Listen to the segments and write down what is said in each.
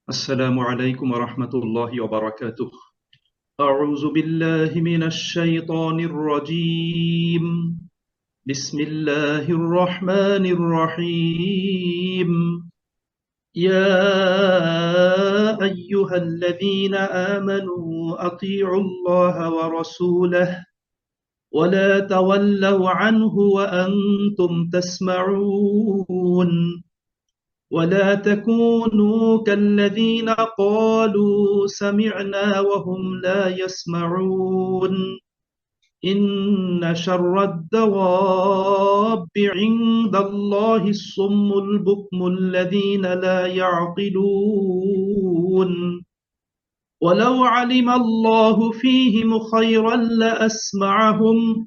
السلام عليكم ورحمة الله وبركاته. أعوذ بالله من الشيطان الرجيم. بسم الله الرحمن الرحيم. يا أيها الذين آمنوا أطيعوا الله ورسوله ولا تولوا عنه وأنتم تسمعون ولا تكونوا كالذين قالوا سمعنا وهم لا يسمعون إن شر الدواب عند الله الصم البكم الذين لا يعقلون ولو علم الله فيهم خيرا لأسمعهم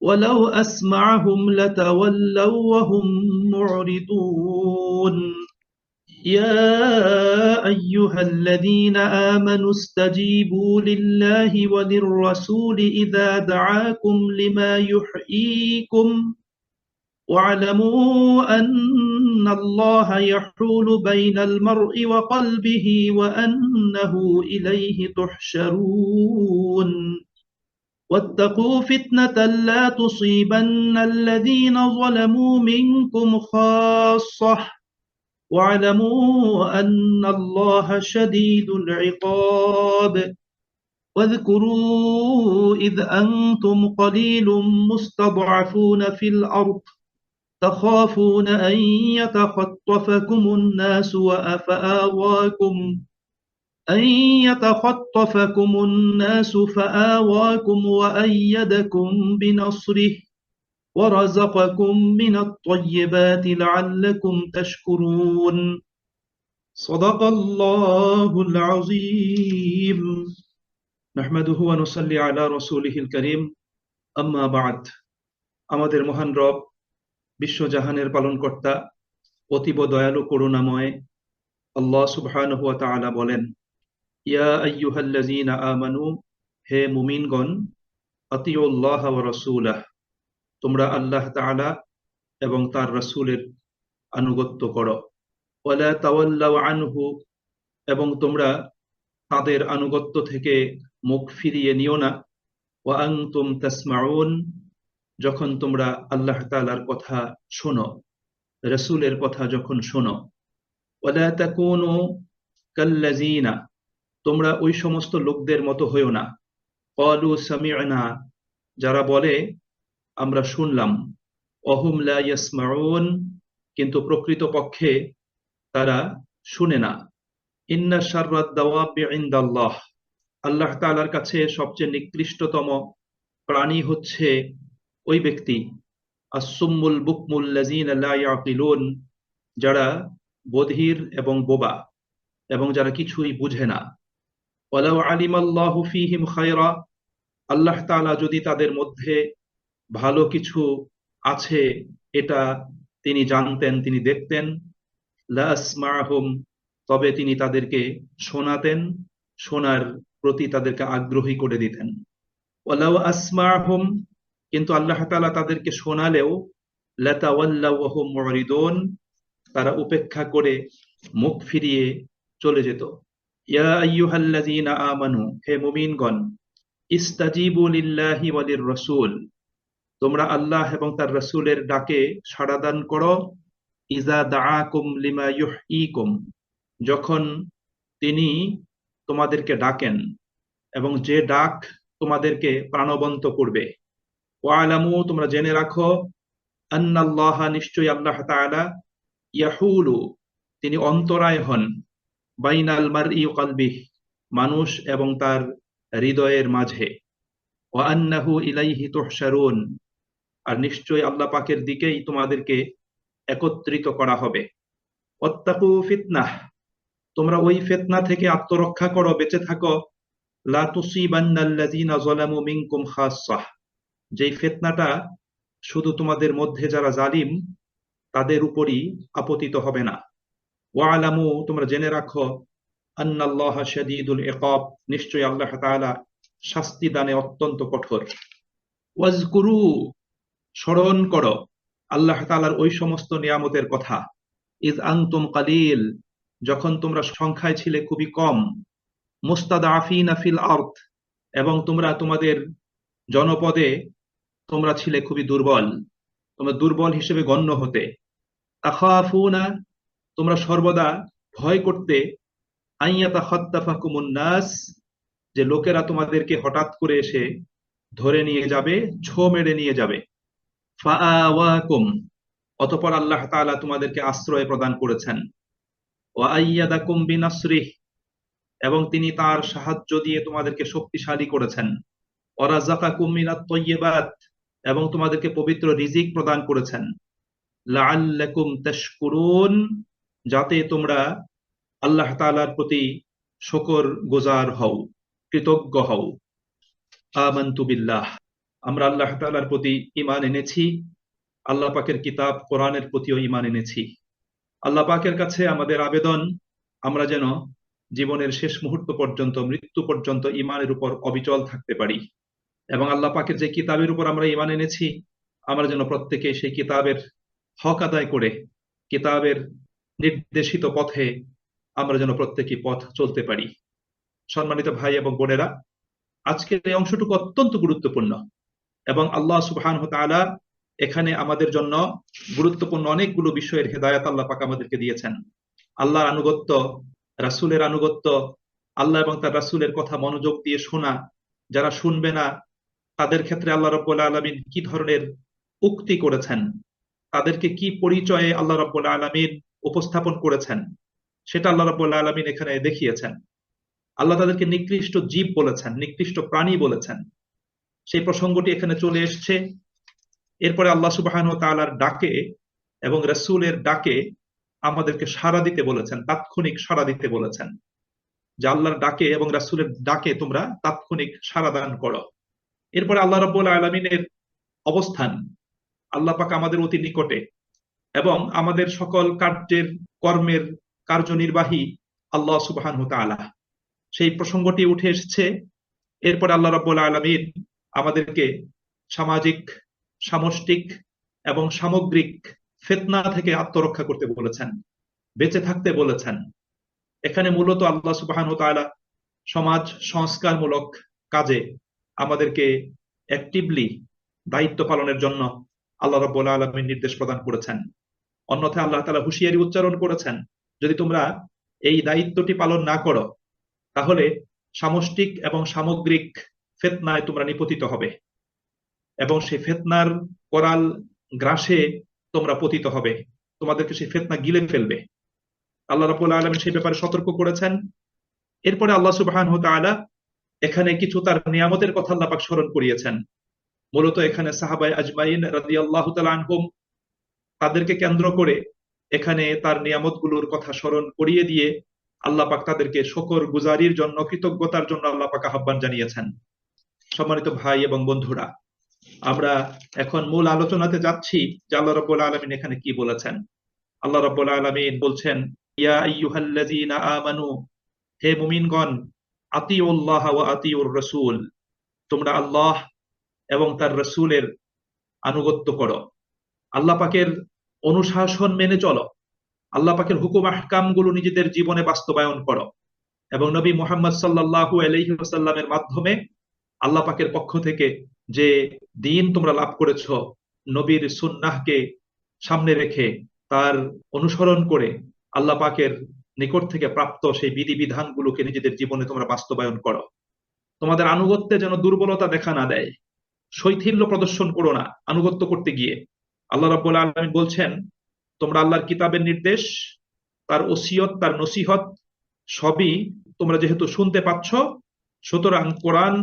ولو أسمعهم لتولوا وهم معرضون يا أيها الذين آمنوا استجيبوا لله وللرسول إذا دعاكم لما يحييكم واعلموا أن الله يحول بين المرء وقلبه وأنه إليه تحشرون واتقوا فتنة لا تصيبن الذين ظلموا منكم خاصة واعلموا أن الله شديد العقاب واذكروا إذ أنتم قليل مستضعفون في الأرض تخافون أن يتخطفكم الناس فآواكم وأيدكم بنصره ورزقكم من الطيبات لعلكم تشكرون صدق الله العظيم نحمده ونصلي على رسوله الكريم أما بعد আমাদের মহান রব বিশ্বজাহানের পালনকর্তা অতীব দয়ালু করুণাময় আল্লাহ সুবহানাহু ওয়া তাআলা বলেন ইয়া আইয়ুহাল্লাযীনা আমানু হে মুমিনগণ আতিউল্লাহ ওয়া রাসূলাহ তোমরা আল্লাহ তাআলা এবং তার রাসূলের আনুগত্য করো ওয়ালা তাওয়াল্লাউ আনহু এবং তোমরা তাদের আনুগত্য থেকে মুখ ফিরিয়ে নিও না ওয়া আনতুম তাসমাউন যখন তোমরা আল্লাহ তাআলার কথা শোনো রাসূলের কথা যখন শোনো ওয়ালা তাকুনু কাল্লাযীনা তোমরা ওই সমস্ত লোকদের মতো হইও না ক্বালু সামি'না যারা বলে আমরা শুনলাম ওয়াহুম লা ইয়াসমাউন কিন্তু প্রকৃতপক্ষে তারা শুনে না ইন্না শাররাদ দাওয়াবি ইনদাল্লাহ আল্লাহ তাআলার কাছে সবচেয়ে নিকৃষ্টতম প্রাণী হচ্ছে ওই ব্যক্তি আসসুম্মুল বুকমুল লাযীনা লা ইয়াকিলুন যারা বধির এবং বোবা এবং যারা কিছুই বুঝে না ওয়ালাউ আলিমাল্লাহু ফীহিম খায়রা আল্লাহ তাআলা যদি তাদের মধ্যে ভালো কিছু আছে এটা তিনি জানতেন তিনি দেখতেন লা আসমাহুম তবে তিনি তাদেরকে শোনাতেন শোনার প্রতি তাদেরকে আগ্রহী করে দিতেন ওয়ালাউ আসমাহুম কিন্তু আল্লাহ তাআলা তাদেরকে শোনালেও লাতাওয়াল্লাউ ওয়া হুম মুরিদুন তারা উপেক্ষা করে মুখ ফিরিয়ে চলে যেত ইয়া আইয়ুহাল্লাযীনা আমানু হে মুমিনগণ ইস্তাজিবু লিল্লাহি ওয়া লির রাসূল তোমরা আল্লাহ এবং তার রাসূলের ডাকে সাড়া দান করো ইজা দাআকুম লিমা ইউহয়িকুম যখন তিনি তোমাদেরকে ডাকেন এবং যে ডাক তোমাদেরকে প্রাণবন্ত করবে ওয়ালামু তোমরা জেনে রাখো আন্নাল্লাহা নিশ্চয়ই আল্লাহ তাআলা ইয়াহুলু তিনি অন্তরায় হন বাইনাল মারই ওয়া কলবিহি মানুষ এবং তার হৃদয়ের মাঝে ওয়া আন্নাহু ইলাইহি তুহশারুন আর নিশ্চয়ই আল্লাহ পাকের দিকেই তোমাদেরকে একত্রিত করা হবে ওয়াত্তাকু ফিতনাহ তোমরা ওই ফিতনা থেকে আত্মরক্ষা করো বেঁচে থাকো লা তুসিবান্নাল্লাযীনা যালামু মিনকুম খাসসাহ যেই ফিতনাটা শুধু তোমাদের মধ্যে যারা জালিম তাদের উপরই আপতিত হবে না ওয়ালামু তোমরা জেনে রাখো আন্নাল্লাহা শাদীদুল ইকাব নিশ্চয়ই আল্লাহ তাআলা শাস্তি দানে অত্যন্ত কঠোর ওয়াজকুরু স্মরণ করো আল্লাহ তাআলার ওই সমস্ত নিয়ামতের কথা ইজ আনতুম কালিল যখন তোমরা সংখ্যায় ছিলে খুবই কম, মুস্তাদআফিনা ফিল আরদ, এবং তোমরা তোমাদের জনপদে তোমরা ছিলে খুবই দুর্বল, তোমরা দুর্বল হিসেবে গণ্য হতে। তাখাফুনা, তোমরা সর্বদা ভয় করতে, আইয়াতাখাত্তাফাকুমুন নাস, যে লোকেরা তোমাদেরকে হঠাৎ করে এসে ধরে নিয়ে যাবে, ছো মেরে নিয়ে যাবে। ফাআওয়াকুম, অতঃপর আল্লাহ তাআলা তোমাদেরকে আশ্রয় প্রদান করেছেন। ওয়া আইয়াদাকুম বিনাসরিহ, এবং তিনি তার সাহায্য দিয়ে তোমাদেরকে শক্তিশালী করেছেন। ওয়া রাযাকাকুম মিনাত তাইয়্যিবাত, এবং তোমাদেরকে পবিত্র রিজিক প্রদান করেছেন। লাআল্লাকুম তাশকুরুন, যাতে তোমরা আল্লাহ তাআলার প্রতি শুকর গুজার হও, কৃতজ্ঞ হও। আমানতু বিল্লাহ, আমরা আল্লাহ তাআলার প্রতি ঈমান এনেছি, আল্লাহ পাকের কিতাব কোরআনের প্রতিও ঈমান এনেছি। আল্লাহ পাকের কাছে আমাদের আবেদন, আমরা যেন জীবনের শেষ মুহূর্ত পর্যন্ত, মৃত্যু পর্যন্ত ঈমানের উপর অবিচল থাকতে পারি, এবং আল্লাহ পাকের যে কিতাবের উপর আমরা ঈমান এনেছি, আমরা যেন প্রত্যেকে সেই কিতাবের হক আদায় করে কিতাবের নির্দেশিত পথে আমরা যেন প্রত্যেকই পথ চলতে পারি। সম্মানিত ভাই এবং বোনেরা, আজকের এই অংশটুকু অত্যন্ত গুরুত্বপূর্ণ, এবং আল্লাহ সুবহানাহু ওয়া তাআলা এখানে আমাদের জন্য গুরুত্বপূর্ণ অনেকগুলো বিষয়ের হেদায়েত আল্লাহ পাক আমাদেরকে দিয়েছেন। আল্লাহর আনুগত্য, রাসূলের আনুগত্য, আল্লাহ এবং তার রাসূলের কথা মনোযোগ দিয়ে শোনা, যারা শুনবে না তাদের ক্ষেত্রে আল্লাহ রাব্বুল আলামিন কি ধরনের উক্তি করেছেন, তাদেরকে কি পরিচয়ে আল্লাহ রাব্বুল আলামিন উপস্থাপন করেছেন, সেটা আল্লাহ রাব্বুল আলামিন এখানে দেখিয়েছেন। আল্লাহ তাদেরকে নিকৃষ্ট জীব বলেছেন, নিকৃষ্ট প্রাণী বলেছেন, সেই প্রসঙ্গটি এখানে চলে এসছে। এরপরে আল্লাহ সুবহানাহু ওয়া তাআলার ডাকে এবং রাসূলের ডাকে আমাদেরকে সাড়া দিতে বলেছেন, তাৎক্ষণিক সাড়া দিতে বলেছেন, যে আল্লাহর ডাকে এবং রাসূলের ডাকে তোমরা তাৎক্ষণিক সাড়া দান করো। এরপরে আল্লাহ রাব্বুল আলামিনের অবস্থান, আল্লাহ পাক আমাদের অতি নিকটে, এবং আমাদের সকল কার্যের কর্মের কার্যনির্বাহী আল্লাহ সুবহানাহু ওয়া তাআলা, সেই প্রসঙ্গটি উঠে এসেছে। এরপরে আল্লাহ রাব্বুল আলামিন আমাদেরকে সামাজিক, সামষ্টিক এবং সামগ্রিক ফিতনা থেকে আত্মরক্ষা করতে বলেছেন, বেঁচে থাকতে বলেছেন। এখানে মূলত আল্লাহ সুবহানাহু ওয়া তাআলা সমাজ সংস্কারমূলক কাজে আমাদেরকে অ্যাক্টিভলি দায়িত্ব পালনের জন্য আল্লাহ রাব্বুল আলামিন নির্দেশ প্রদান করেছেন। অন্যথায় আল্লাহ তাআলা হুঁশিয়ারি উচ্চারণ করেছেন, যদি তোমরা এই দায়িত্বটি পালন না করো তাহলে সামষ্টিক এবং সামগ্রিক ফিতনায় তোমরা নিপতিত হবে, এবং সেই ফিতনার করাল গ্রাসে তোমরা পতিত হবে, তোমাদেরকে সেই ফিতনা গিলে ফেলবে। আল্লাহ রাব্বুল আলামিন সেই ব্যাপারে সতর্ক করেছেন। এরপরে আল্লাহ সুবহানাহু ওয়া তাআলা এখানে কিছু তার নিয়ামতের কথা আল্লাহ পাক স্মরণ করিয়েছেন। মূলত এখানে সাহাবায়ে আজমাইন রাদিয়াল্লাহু তাআলা আনহুম, তাদেরকে কেন্দ্র করে এখানে তার নিয়ামতগুলোর কথা স্মরণ করিয়ে দিয়ে আল্লাহ পাক তাদেরকে শুকর গুজারির জন্য, কৃতজ্ঞতার জন্য আল্লাহ পাক আহ্বান জানিয়েছেন। সম্মানিত ভাই এবং বন্ধুরা, আমরা এখন মূল আলোচনাতে যাচ্ছি যে আল্লাহ রাব্বুল আলামিন এখানে কি বলেছেন। আল্লাহ রাব্বুল আলামিন বলছেন, ইয়া আইয়ুহাল্লাযীনা আমানু, হে মুমিনগণ, আতিউল্লাহ ওয়া আতিউর রাসূল, তোমরা আল্লাহ এবং তার রাসূলের আনুগত্য করো, আল্লাহ পাকের অনুশাসন মেনে চলো, আল্লাহ পাকের হুকুম আহকাম গুলো নিজেদের জীবনে বাস্তবায়ন করো, এবং নবী মুহাম্মদ সাল্লাল্লাহু আলাইহি ওয়াসাল্লামের মাধ্যমে আল্লাহ পাকের পক্ষ থেকে যে দ্বীন তোমরা লাভ করেছো, নবীর সুন্নাহকে সামনে রেখে তার অনুসরণ করে আল্লাহ পাকের নিকট থেকে প্রাপ্ত সেই বিধিবিধানগুলোকে নিজেদের জীবনে তোমরা বাস্তবায়ন করো। তোমাদের আনুগত্যে যেন দুর্বলতা দেখা না দেয়, শৈথিল্য প্রদর্শন করো না আনুগত্য করতে গিয়ে। আল্লাহ রাব্বুল আলামিন বলছেন, তোমরা আল্লাহর কিতাবের নির্দেশ, তার ওসিয়ত, তার নসিহত সবই তোমরা যেহেতু শুনতে পাচ্ছ, সুতরাং কোরআন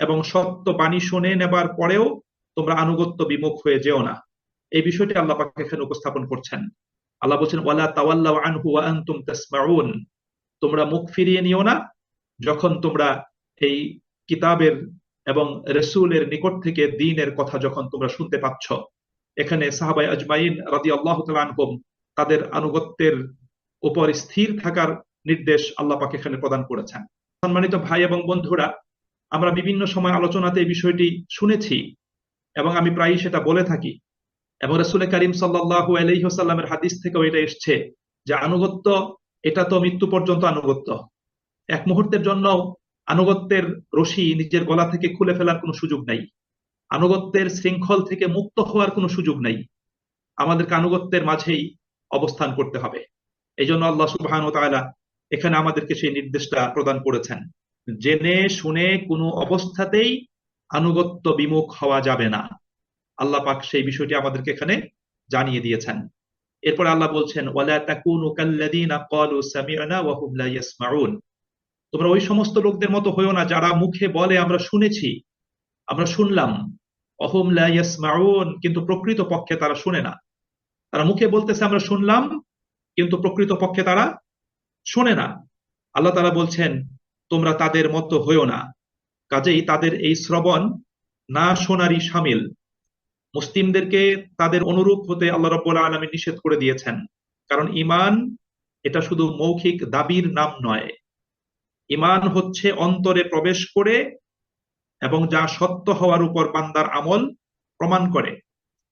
এবং সত্য বাণী শুনে নেবার পরেও তোমরা আনুগত্য বিমুখ হয়ে যেও না। এই বিষয়টি আল্লাহ পাক এখানে উপস্থাপন করছেন। আল্লাহ বলছেন, ওয়ালা তাওয়াল্লাউ আনহু ওয়া আনতুম তাসমাউন, তোমরা মুখ ফিরিয়ে নিও না যখন তোমরা এই কিতাবের এবং রাসূলের নিকট থেকে দ্বীনের কথা যখন তোমরা শুনতে পাচ্ছ। এখানে সাহাবায়ে আজমাইন রাদিয়াল্লাহু তাআলা আনহুম, তাদের আনুগত্যের উপর স্থির থাকার নির্দেশ আল্লাহ পাক এখানে প্রদান করেছেন। সম্মানিত ভাই এবং বন্ধুরা, আমরা বিভিন্ন সময় আলোচনাতে এই বিষয়টি শুনেছি এবং আমি প্রায়ই সেটা বলে থাকি, এবং রাসূল করিম সাল্লাল্লাহু আলাইহি ওয়াসাল্লামের হাদিস থেকেও এটা এসেছে যে আনুগত্য এটা তো মৃত্যু পর্যন্ত আনুগত্য। এক মুহূর্তের জন্য আনুগত্যের রশি নিজের গলা থেকে খুলে ফেলার কোনো সুযোগ নাই, আনুগত্যের শৃঙ্খল থেকে মুক্ত হওয়ার কোনো সুযোগ নাই। আমাদেরকে আনুগত্যের মাঝেই অবস্থান করতে হবে। এই জন্য আল্লাহ সুবহানাহু ওয়া তাআলা এখানে আমাদেরকে সেই নির্দেশটা প্রদান করেছেন, জেনে শুনে কোনো অবস্থাতেই আনুগত্য বিমুখ হওয়া যাবে না। আল্লাহ পাক সেই বিষয়টি আমাদেরকে এখানে জানিয়ে দিয়েছেন। এরপর আল্লাহ বলছেন, ওয়ালা তাকুনু কাল্লাযীনা ক্বালু সামি'না ওয়া হুম লা ইয়াসমাউন। তোমরা ওই সমস্ত লোকদের মতো হইও না যারা মুখে বলে আমরা শুনেছি, আমরা শুনলাম, ওয়া হুম লা ইয়াসমাউন, কিন্তু প্রকৃত পক্ষে তারা শুনে না। তারা মুখে বলতেছে আমরা শুনলাম, কিন্তু প্রকৃত পক্ষে তারা শোনে না। আল্লাহ তাআলা বলছেন তোমরা তাদের মতো হইও না। কাজেই তাদের এই শ্রবণ না শোনারই শামিল। মুসলিমদেরকে তাদের অনুরূপ হতে আল্লাহ রাব্বুল আলামিন নিষেধ করে দিয়েছেন। কারণ ঈমান এটা শুধু মৌখিক দাবির নাম নয়। ঈমান হচ্ছে অন্তরে প্রবেশ করে এবং যা সত্য হওয়ার উপর বান্দার আমল প্রমাণ করে।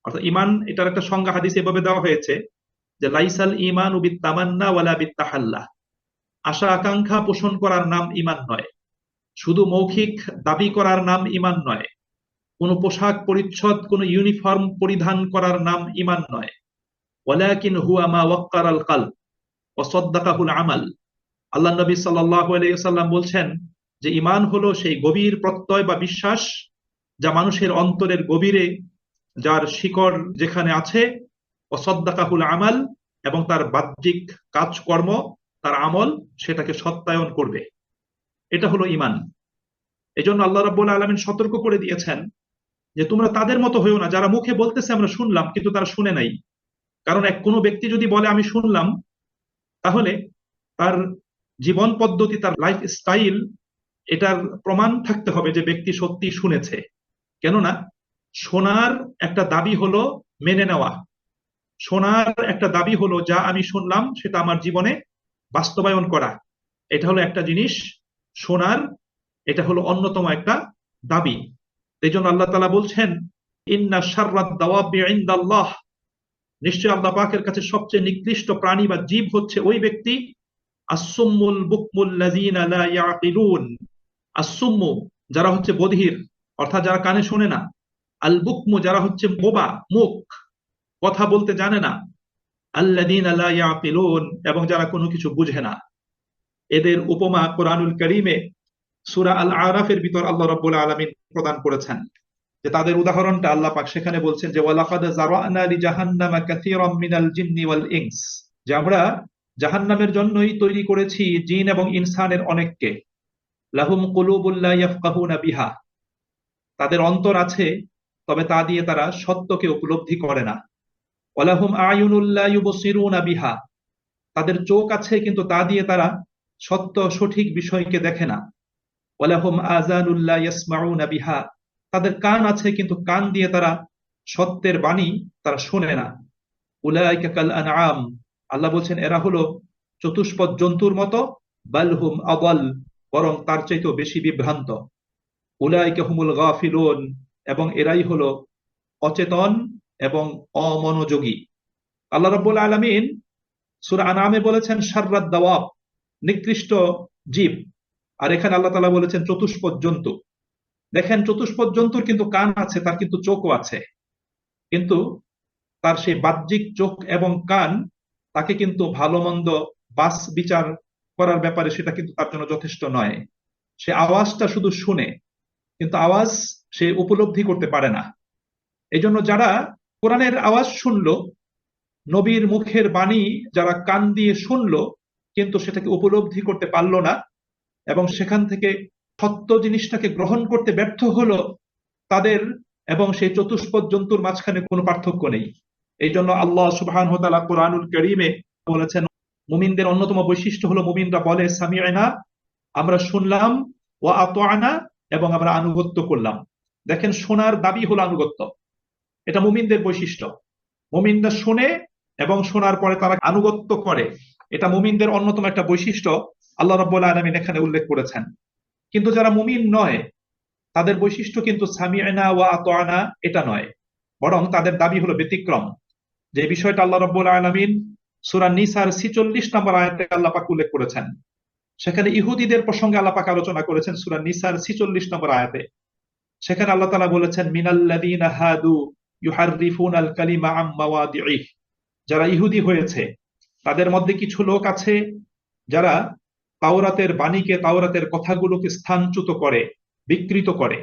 অর্থাৎ ঈমান, এটার একটা সংজ্ঞা হাদিসে এভাবে দেওয়া হয়েছে যে লাইসাল ঈমানু বিত-তামান্না ওয়ালা বিত-তাহাল্লা। আশা আকাঙ্ক্ষা পোষণ করার নাম ঈমান নয়, শুধু মৌখিক দাবি করার নাম ঈমান নয়, কোনো পোশাক পরিচ্ছদ, কোনো ইউনিফর্ম পরিধান করার নাম ঈমান নয়। ওয়ালাকিন হুয়া মা ওয়াক্কারাল কলব ওয়া সাদ্দাকাহুল আমাল। আল্লাহ নবী সাল্লাল্লাহু আলাইহি ওয়াসাল্লাম বলছেন যে ঈমান হলো সেই গভীর প্রত্যয় বা বিশ্বাস যা মানুষের অন্তরের গভীরে, যার শিকড় যেখানে আছে, ওয়া সাদ্দাকাহুল আমাল, এবং তার বাহ্যিক কাজকর্ম, তার আমল সেটাকে সত্যায়ন করবে। এটা হলো ঈমান। এজন্য আল্লাহ রাব্বুল আলামিন সতর্ক করে দিয়েছেন যে তোমরা তাদের মতো হইও না যারা মুখে বলতেছে আমরা শুনলাম কিন্তু তারা শুনে নাই। কারণ কোনো ব্যক্তি যদি বলে আমি শুনলাম, তাহলে তার জীবন পদ্ধতি, তার লাইফ স্টাইল, এটার প্রমাণ থাকতে হবে যে ব্যক্তি সত্যি শুনেছে। কেননা শোনার একটা দাবি হলো মেনে নেওয়া, শোনার একটা দাবি হলো যা আমি শুনলাম সেটা আমার জীবনে বাস্তবায়ন করা। এটা হলো একটা জিনিস শোনার, এটা হলো অন্যতম একটা দাবি। এই জন্য আল্লাহ তাআলা বলছেন ইন্না শাররাদ দাওয়াবি ইনদাল্লাহ, নিশ্চয় আল্লাহ পাকের কাছে সবচেয়ে নিকৃষ্ট প্রাণী বা জীব হচ্ছে ওই ব্যক্তি আসসুম্মুল বুকমুল লাযীনা লা ইয়াকিলুন। আসসুম্মু যারা হচ্ছে বধির, অর্থাৎ যারা কানে শোনে না। আল বুকমু যারা হচ্ছে বোবা, মুখ, কথা বলতে জানে না। আল্লাযীনা লা ইয়াকিলুন এবং যারা কোনো কিছু বুঝে না। এদের উপমা কোরআনুল কারীমে সূরা আল আরাফের ভিতর আল্লাহ রাব্বুল আলামিন প্রদান করেছেন। যে তাদের উদাহরণটা আল্লাহ পাক সেখানে বলছেন যে ওয়ালাকাদ যারানা লি জাহান্নামা কাসীরাম মিনাল জিন্নি ওয়াল ইনস, যে আমরা জাহান্নামের জন্যই তৈরি করেছি জিন এবং ইনসানের অনেককে। লাহুম কুলুবুল লা ইয়াফকাহুনা বিহা, তাদের অন্তর আছে তবে তা দিয়ে তারা সত্যকে উপলব্ধি করে না। ওয়ালাহুম আয়ুনুল লা ইউবসিরুনা বিহা, তাদের চোখ আছে কিন্তু তা দিয়ে তারা সত্য সঠিক বিষয়কে দেখে না। ওয়ালাহুম আযানুল লা ইয়াসমাউনা বিহা, তাদের কান আছে কিন্তু কান দিয়ে তারা সত্যের বাণী তারা শোনে না। উলাইকা কাল আনআম, আল্লাহ বলছেন এরা হলো চতুষ্পদ জন্তুর মতো। বালহুম আদাল, বরং তার চাইতেও বেশি বিভ্রান্ত। উলাইকা হুমুল গাফিলুন, এবং এরাই হলো অচেতন এবং অমনোযোগী। আল্লাহ রাব্বুল আলামিন সূরা আনআমে বলেছেন শাররাদ দাওয়াব, নিকৃষ্ট জীব। আর এখানে আল্লাহ তাআলা বলেছেন চতুষ্পদ জন্তু। দেখেন চতুষ্পদ জন্তুর কিন্তু কান আছে, তার কিন্তু চোখও আছে, কিন্তু তার সেই বাহ্যিক চোখ এবং কান তাকে কিন্তু ভালো মন্দ বাস বিচার করার ব্যাপারে সেটা কিন্তু তার জন্য যথেষ্ট নয়। সে আওয়াজটা শুধু শুনে, কিন্তু আওয়াজ সে উপলব্ধি করতে পারে না। এই জন্য যারা কোরআনের আওয়াজ শুনলো, নবীর মুখের বাণী যারা কান দিয়ে শুনলো কিন্তু সেটাকে উপলব্ধি করতে পারলো না এবং সেখান থেকে সত্য জিনিসটাকে গ্রহণ করতে ব্যর্থ হলো, তাদের এবং সেই চতুষ্পদ জন্তুর মাঝখানে কোনো পার্থক্য নেই। এই জন্য আল্লাহ সুবহানাহু ওয়া তাআলা কোরআনুল কারীমে বলেছেন মুমিনদের অন্যতম বৈশিষ্ট্য হলো মুমিনরা বলে সামি'না, আমরা শুনলাম, ওয়া আতা'না, এবং আমরা আনুগত্য করলাম। দেখেন শোনার দাবি হলো আনুগত্য, এটা মুমিনদের বৈশিষ্ট্য। মুমিনরা শোনে এবং শোনার পরে তারা আনুগত্য করে, এটা মুমিনদের অন্যতম একটা বৈশিষ্ট্য আল্লাহ রাব্বুল আলামিন এখানে উল্লেখ করেছেন। কিন্তু যারা মুমিন নয় তাদের বৈশিষ্ট্য কিন্তু সামি'না ওয়া আতা'না এটা নয়, বরং তাদের দাবি হলো ব্যতিক্রম। যে বিষয়টা আল্লাহ রাব্বুল আলামিন সূরা নিসার 46 নম্বর আয়াতে আল্লাহ পাক উল্লেখ করেছেন। সেখানে ইহুদিদের প্রসঙ্গে আল্লাহ পাক আলোচনা করেছেন সূরা নিসার 46 নম্বর আয়াতে। সেখানে আল্লাহ তাআলা বলেছেন, মিনাল্লাযীনা হাদু ইউহাররিফুনাল কালিমা আম মাওয়াদিহি, যারা ইহুদি হয়েছে তাদের মধ্যে কিছু লোক আছে যারা তাওরাতের বাণীকে, তাওরাতের কথাগুলোকে স্থানচ্যুত করে, বিকৃত করে।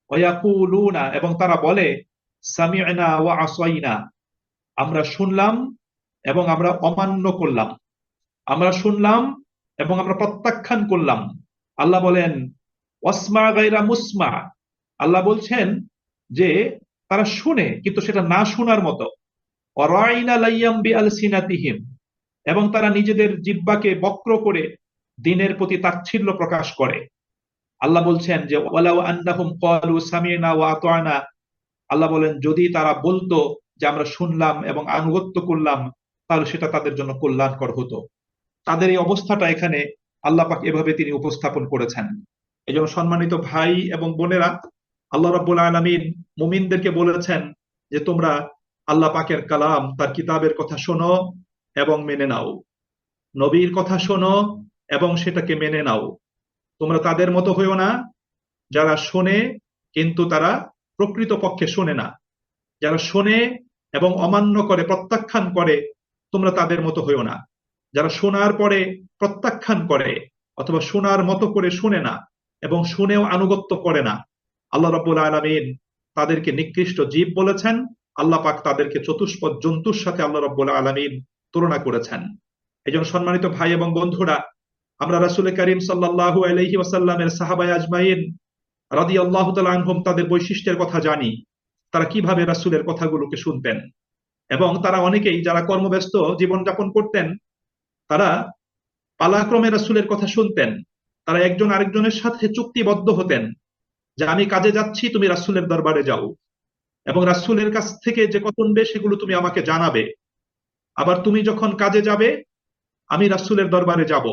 ওয়ায়াকুলুনা, এবং তারা বলে, সামি'না ওয়া আসাইনা, আমরা শুনলাম এবং আমরা অমান্য করলাম, আমরা শুনলাম এবং আমরা প্রত্যাখ্যান করলাম। আল্লাহ বলেন ওয়াসমা গায়রা মুসমা, আল্লাহ বলছেন যে তারা শুনে কিন্তু সেটা না শোনার মতো। ওয়ারাইনা লাইয়াম বিআলসিনাতিহিম, এবং তারা নিজেদের জিহ্বাকে বক্র করে দ্বীনের প্রতি তাচ্ছিল্য প্রকাশ করে। আল্লাহ বলছেন যে ওয়ালাউ আন্নাহুম ক্বালু সামি'না ওয়া আতা'না, আল্লাহ বলেন যদি তারা বলতো যে আমরা শুনলাম এবং আনুগত্য করলাম, তাহলে সেটা তাদের জন্য কল্যাণকর হতো। তাদের এই অবস্থাটা এখানে আল্লাহ পাক এভাবে তিনি উপস্থাপন করেছেন। এজন্য সম্মানিত ভাই এবং বোনেরা, আল্লাহ রাব্বুল আলামিন মুমিনদেরকে বলেছেন যে তোমরা আল্লাহ পাকের কালাম, তার কিতাবের কথা শোনো এবং মেনে নাও, নবীর কথা শোনো এবং সেটাকে মেনে নাও। তোমরা তাদের মতো হইও না যারা শোনে কিন্তু তারা প্রকৃতপক্ষে শোনে না, যারা শোনে এবং অমান্য করে, প্রত্যাখ্যান করে, তোমরা তাদের মতো হইও না। যারা শোনার পরে প্রত্যাখ্যান করে অথবা শোনার মতো করে শুনে না এবং শুনেও আনুগত্য করে না, আল্লাহ রাব্বুল আলামিন তাদেরকে নিকৃষ্ট জীব বলেছেন। আল্লাহ পাক তাদেরকে চতুষ্পদ জন্তুর সাথে আল্লাহ রাব্বুল আলামিন তুলনা করেছেন। এইজন্য সম্মানিত ভাই এবং বন্ধুরা, আমরা রাসূল করিম সাল্লাল্লাহু আলাইহি ওয়াসাল্লামের সাহাবায়ে আজমাইন রাদিয়াল্লাহু তাআলা আনহুম তাদের বৈশিষ্ট্যের কথা জানি। তারা কিভাবে রাসূলের কথাগুলোকে শুনতেন, এবং তারা অনেকেই যারা কর্মব্যস্ত জীবনযাপন করতেন, তারা পালাক্রমে রাসূলের কথা শুনতেন। তারা একজন আরেকজনের সাথে চুক্তিবদ্ধ হতেন যে আমি কাজে যাচ্ছি, তুমি রাসূলের দরবারে যাও, এবং রাসূলের কাছ থেকে যে কথা শুনবে সেগুলো তুমি আমাকে জানাবে। আবার তুমি যখন কাজে যাবে, আমি রাসূলের দরবারে যাব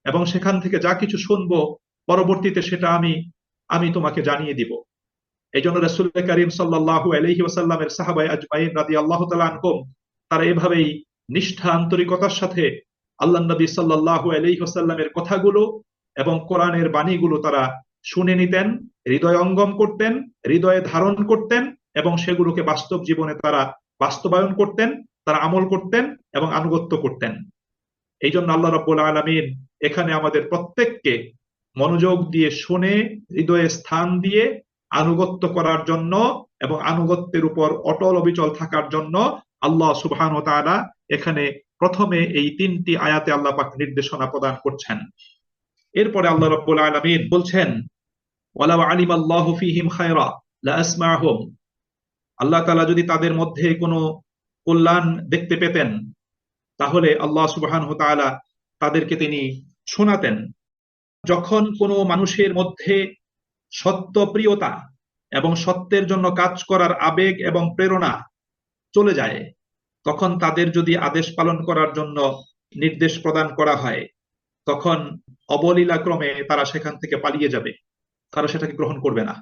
এবং সেখান থেকে যা কিছু শুনবো পরবর্তীতে সেটা আমি তোমাকে জানিয়ে দিব। এই জন্য রাসূল করিম সাল্লাল্লাহু আলাইহি ওয়াসাল্লামের সাহাবায়ে আজমাইন রাদিয়াল্লাহু তাআলা আনহুম তারা এভাবেই নিষ্ঠা, আন্তরিকতার সাথে আল্লাহর নবী সাল্লাল্লাহু আলাইহি ওয়াসাল্লামের কথাগুলো এবং কোরআনের বাণীগুলো তারা শুনে নিতেন, হৃদয়ঙ্গম করতেন, হৃদয়ে ধারণ করতেন এবং সেগুলোকে বাস্তব জীবনে তারা বাস্তবায়ন করতেন, তারা আমল করতেন এবং আনুগত্য করতেন। এই জন্য আল্লাহ রাব্বুল আলামিন এখানে আমাদের প্রত্যেককে মনোযোগ দিয়ে শুনে, হৃদয়ে স্থান দিয়ে আনুগত্য করার জন্য এবং আনুগত্যের উপর অটল অবিচল থাকার জন্য আল্লাহ সুবহানাহু ওয়া তাআলা এখানে প্রথমে এই 3টি আয়াতে আল্লাহ পাক নির্দেশনা প্রদান করছেন। এরপরে আল্লাহ রাব্বুল আলামিন বলছেন, ওয়ালাউ আলিমাল্লাহু ফীহিম খায়রা লা আসমাহুম, আল্লাহ তাআলা যদি তাদের মধ্যে কোনো কল্যাণ দেখতে পেতেন তাহলে আল্লাহ সুবহানাহু ওয়া তাআলা তাদেরকে তিনি শোনাতেন। যখন কোনো মানুষের মধ্যে সত্যপ্রিয়তা এবং সত্যের জন্য কাজ করার আবেগ এবং প্রেরণা চলে যায়, তখন তাদের যদি আদেশ পালন করার জন্য নির্দেশ প্রদান করা হয়, তখন অবলীলাক্রমে তারা সেখান থেকে পালিয়ে যাবে, তারা সেটাকে গ্রহণ করবে না।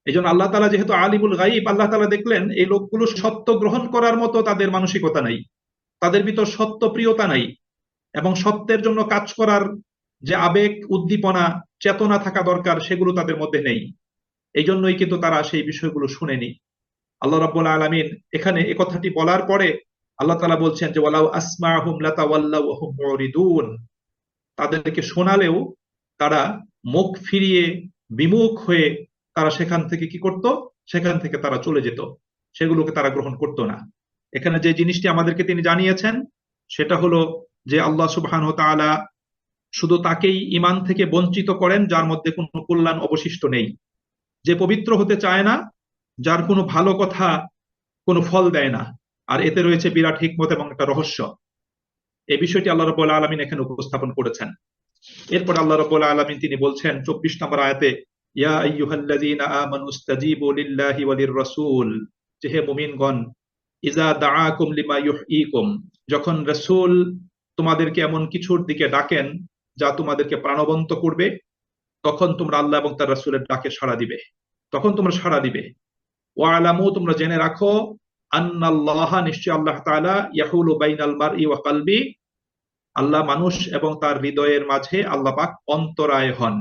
এই জন্য আল্লাহ তাআলা যেহেতু আলিমুল গাইব, আল্লাহ তাআলা দেখলেন এই লোকগুলো সত্য গ্রহণ করার মতো তাদের মানসিকতা নাই, তাদের ভিতর সত্য প্রিয়তা নাই, এবং সত্যের জন্য কাজ করার যে আবেগ, উদ্দীপনা, চেতনা থাকা দরকার সেগুলো তাদের মধ্যে নেই। এই জন্যই কিন্তু তারা সেই বিষয়গুলো শুনেনি। আল্লাহ রাব্বুল আলামিন এখানে এই কথাটি বলার পরে আল্লাহ তাআলা বলছেন যে ওয়ালাউ আসমাহুম লাতাওয়াল্লাউ ওয়া হুম মুরিদুন, তাদেরকে শোনালেও তারা মুখ ফিরিয়ে, বিমুখ হয়ে তারা সেখান থেকে কি করত? সেখান থেকে তারা চলে যেত, সেগুলোকে তারা গ্রহণ করত না। এখানে যে জিনিসটি আমাদেরকে তিনি জানিয়েছেন সেটা হলো যে আল্লাহ সুবহানাহু ওয়া তাআলা শুধু তাকেই ঈমান থেকে বঞ্চিত করেন যার মধ্যে কোনো কল্যাণ অবশিষ্ট নেই, যে পবিত্র হতে চায় না, যার কোনো ভালো কথা কোনো ফল দেয় না। আর এতে রয়েছে বিরাট হিকমত এবং একটা রহস্য। এই বিষয়টি আল্লাহ রাব্বুল আলামিন এখানে উপস্থাপন করেছেন। এরপর আল্লাহ রাব্বুল আলামিন তিনি বলছেন 24 নম্বর আয়াতে, ইয়া আইয়ুহাল্লাযীনা আমানু ইসতাজীবু লিল্লাহি ওয়া লির-রাসূল, যে হে মুমিনগণ, ইযা দাআকুম লিমা ইউহয়িকুম, যখন রাসূল তোমাদেরকে এমন কিছুর দিকে ডাকেন যা তোমাদেরকে প্রাণবন্ত করবে, তখন তোমরা আল্লাহ এবং তার রাসূলের ডাকে সাড়া দিবে, তখন তোমরা সাড়া দিবে। ওয়ালামু, তোমরা জেনে রাখো, আন্নাল্লাহা নিশ্চয় আল্লাহ তাআলা ইয়াহুলু বাইনাল মারই ওয়া কলবি, আল্লাহ মানুষ এবং তার হৃদয়ের মাঝে আল্লাহ পাক অন্তরায় হন।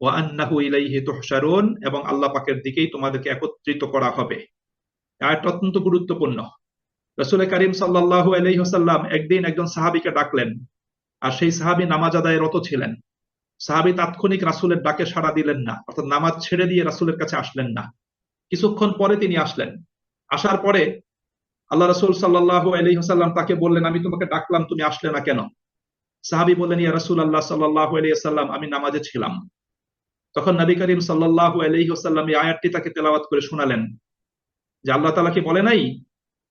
ওয়া আন্নাহু ইলাইহি তুহশারুন, এবং আল্লাহ পাকের দিকেই তোমাদেরকে একত্রিত করা হবে। আয়াতটা অত্যন্ত গুরুত্বপূর্ণ। রাসূল করিম সাল্লাল্লাহু আলাইহি ওয়াসাল্লাম একদিন একজন সাহাবীকে ডাকলেন, আর সেই সাহাবী নামাজ আদায়ে রত ছিলেন। সাহাবী তাৎক্ষণিক রাসূলের ডাকে সাড়া দিলেন না, অর্থাৎ নামাজ ছেড়ে দিয়ে রাসূলের কাছে আসলেন না। কিছুক্ষণ পরে তিনি আসলেন। আসার পরে আল্লাহ রাসূল সাল্লাল্লাহু আলাইহি ওয়াসাল্লাম তাকে বললেন, আমি তোমাকে ডাকলাম, তুমি আসলে না কেন? সাহাবী বললেন, ইয়া রাসূলুল্লাহ সাল্লাল্লাহু আলাইহি ওয়াসাল্লাম, আমি নামাজে ছিলাম। তখন নবী করিম সাল্লাল্লাহু আলাইহি ওয়াসাল্লাম এই আয়াতটি তাকে তেলাওয়াত করে শোনালেন, যে আল্লাহ তাআলা কি বলে নাই,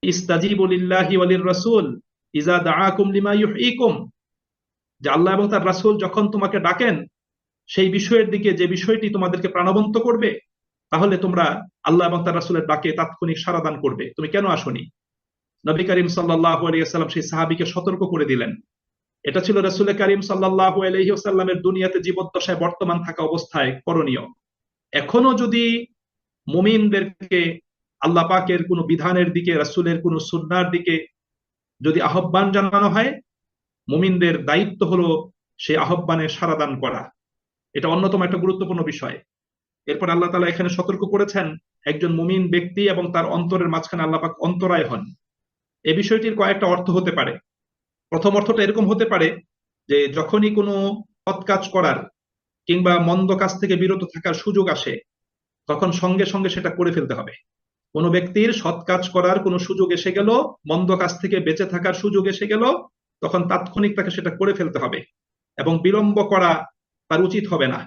ইস্তাজিবু লিল্লাহি ওয়া লির-রাসূল ইযা দাআকুম লিমা ইউহয়িকুম, যে আল্লাহ এবং তার রাসূল যখন তোমাকে ডাকেন সেই বিষয়ের দিকে, যে বিষয়টি তোমাদেরকে প্রাণবন্ত করবে, তাহলে তোমরা আল্লাহ এবং তার রাসূলের ডাকে তাৎক্ষণিক সাড়া দান করবে। তুমি কেন আসনি? নবী করিম সাল্লাল্লাহু আলাইহি ওয়াসাল্লাম সেই সাহাবীকে সতর্ক করে দিলেন। এটা ছিল রাসূল করিম সাল্লাল্লাহু আলাইহি ওয়াসাল্লামের দুনিয়াতে জীবদ্দশায় বর্তমান থাকা অবস্থায় করণীয়। এখনো যদি মুমিনদেরকে আল্লাহ পাকের কোনো বিধানের দিকে, রাসূলের কোনো সুন্নাহর দিকে যদি আহ্বান জানানো হয়, মুমিনদের দায়িত্ব হলো সেই আহ্বানে সাড়া দান করা। এটা অন্যতম একটা গুরুত্বপূর্ণ বিষয়। এরপর আল্লাহ তাআলা এখানে সতর্ক করেছেন, একজন মুমিন ব্যক্তি এবং তার অন্তরের মাঝখানে আল্লাহ পাক অন্তরায় হন। এই বিষয়টির কয়েকটা অর্থ হতে পারে। প্রথম অর্থটা এরকম হতে পারে যে যখনই কোনো সৎ কাজ করার কিংবা মন্দ কাজ থেকে বিরত থাকার সুযোগ আসে, তখন সঙ্গে সঙ্গে সেটা করে ফেলতে হবে। কোনো ব্যক্তির সৎ কাজ করার কোনো সুযোগ এসে গেল, মন্দ কাজ থেকে বেঁচে থাকার সুযোগ এসে গেল, তখন তাৎক্ষণিক তাকে সেটা করে ফেলতে হবে, এবং বিলম্ব করা তার উচিত হবে না।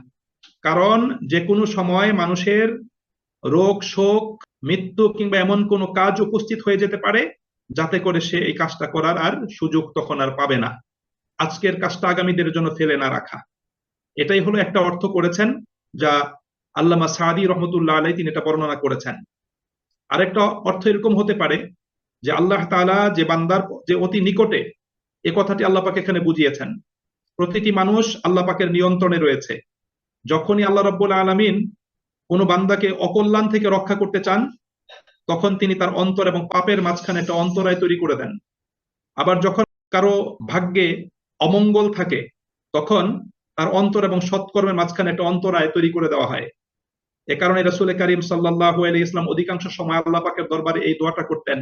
কারণ যে কোনো সময় মানুষের রোগ শোক, মৃত্যু কিংবা এমন কোনো কাজ উপস্থিত হয়ে যেতে পারে যাতে করে সে এই কাজটা করার আর সুযোগ তখন আর পাবে না। আজকের কাজটা আগামীদের জন্য ফেলে না রাখা, এটাই হলো একটা অর্থ করেছেন, যা আল্লামা সাদি রহমতুল্লাহ আলাইহি তিনি এটা বর্ণনা করেছেন। আরেকটা অর্থ এরকম হতে পারে যে আল্লাহ তাআলা যে বান্দার যে অতি নিকটে, এ কথাটি আল্লাহ পাক এখানে বুঝিয়েছেন। প্রতিটি মানুষ আল্লাহ পাকের নিয়ন্ত্রণে রয়েছে। যখনই আল্লাহ রাব্বুল আলামিন কোনো বান্দাকে অকল্যাণ থেকে রক্ষা করতে চান, তখন তিনি তার অন্তর এবং পাপের মাঝখানে একটা অন্তরায় তৈরি করে দেন। আবার যখন কারো ভাগ্যে অমঙ্গল থাকে, তখন তার অন্তর এবং সৎকর্মের মাঝখানে একটা অন্তরায় তৈরি করে দেওয়া হয়। এ কারণে রাসূল করিম সাল্লাল্লাহু আলাইহি ওয়াসাল্লাম অধিকাংশ সময় আল্লাহ পাকের দরবারে এই দোয়াটা করতেন,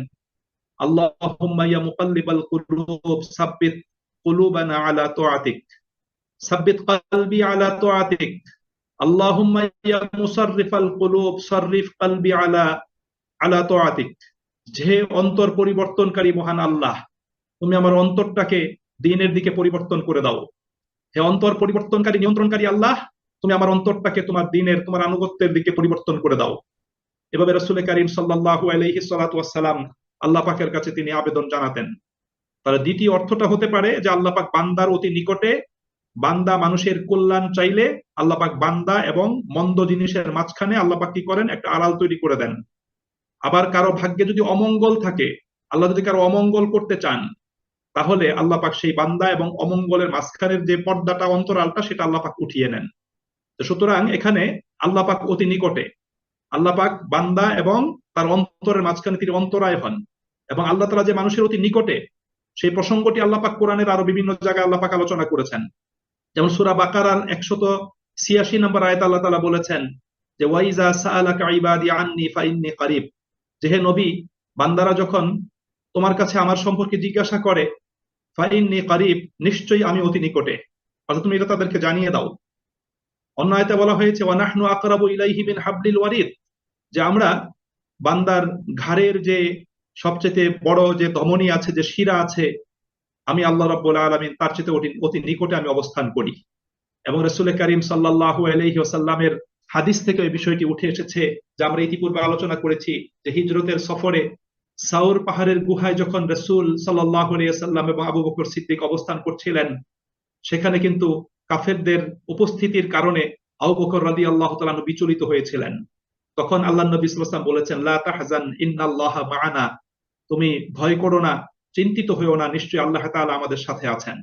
আল্লাহুম্মা ইয়া মুকাল্লিবাল কুলুব সাব্বিত কুলুবানা আলা তুআতিক, সাব্বিত কলবি আলা তুআতিক, আল্লাহুম্মা ইয়া মুসাররিফাল কুলুব সাররিফ কলবি আলা আলা তুআতিক। যে অন্তর পরিবর্তনকারী মহান আল্লাহ, তুমি আমার অন্তরটাকে দ্বীনের দিকে পরিবর্তন করে দাও। হে অন্তর পরিবর্তনকারী, নিয়ন্ত্রণকারী আল্লাহ, তুমি আমার অন্তরটাকে তোমার দ্বীনের, তোমার আনুগত্যের দিকে পরিবর্তন করে দাও। এভাবে রাসূল করিম সাল্লাল্লাহু আলাইহি ওয়াসাল্লাম আল্লাহ পাকের কাছে তিনি আবেদন জানাতেন। তার দ্বিতীয় অর্থটা হতে পারে যে আল্লাহ পাক বান্দার অতি নিকটে, বান্দা মানুষের কল্যাণ চাইলে আল্লাহ পাক বান্দা এবং মন্দ জিনিসের মাঝখানে আল্লাহ পাক কি করেন, একটা আড়াল তৈরি করে দেন। আবার কারো ভাগ্যে যদি অমঙ্গল থাকে, আল্লাহ যদি কারো অমঙ্গল করতে চান, তাহলে আল্লাহ পাক সেই বান্দা এবং অমঙ্গলের মাঝখানের যে পর্দাটা, অন্তরালটা, সেটা আল্লাহ পাক উঠিয়ে নেন। তো সুতরাং এখানে আল্লাহ পাক অতি নিকটে, আল্লাহ পাক বান্দা এবং তার অন্তরের মাঝখানে তিনি অন্তরায় হন, এবং আল্লাহ তাআলা যে মানুষের অতি নিকটে, সেই প্রসঙ্গটি আল্লাহ পাক কোরআনের আরো বিভিন্ন জায়গায় আল্লাহ পাক আলোচনা করেছেন। যেমন সূরা বাকারার 186 নম্বর আয়াতে আল্লাহ তাআলা বলেছেন যে ওয়াইজা সাআলাকা ইবাদি আন্নী ফাইন্নী কারিব, যে হে নবী, বান্দারা যখন তোমার কাছে আমার সম্পর্কে জিজ্ঞাসা করে, ফাইন্নী কারিব, নিশ্চয়ই আমি অতি নিকটে, অর্থাৎ তুমি এটা তাদেরকে জানিয়ে দাও। অন্য আয়াতে বলা হয়েছে ওয়া নাহনু আকরাবু ইলাইহি মিন হাবলিল ওয়ারিদ, যে আমরা বান্দার ঘাড়ের যে সবচেয়ে বড় যে ধমনী আছে, যে শিরা আছে, আমি আল্লাহ রাব্বুল আলামিন তার চেয়ে অতি নিকটে আমি অবস্থান করি। এবং রাসূল করিম সাল্লাল্লাহু আলাইহি ওয়াসাল্লামের হাদিস থেকে এই বিষয়টি উঠে এসেছে, যা আমরা ইতিপূর্বে আলোচনা করেছি, যে হিজরতের সফরে সাউর পাহাড়ের গুহায় যখন রাসূল সাল্লাল্লাহু আলাইহি ওয়াসাল্লাম এবং আবু বকর সিদ্দিক অবস্থান করছিলেন, সেখানে কিন্তু কাফেরদের উপস্থিতির কারণে আবু বকর রাদিয়াল্লাহু তাআলা আনহু বিচলিত হয়েছিলেন। তখন আল্লাহর নবী সাল্লাল্লাহু আলাইহি ওয়াসাল্লাম বলেছেন, লা তাহজান ইন্নাল্লাহা মা'ানা, তুমি ভয় করো না, চিন্তিত হইও না, নিশ্চয়ই আল্লাহ তাআলা আমাদের সাথে আছেন।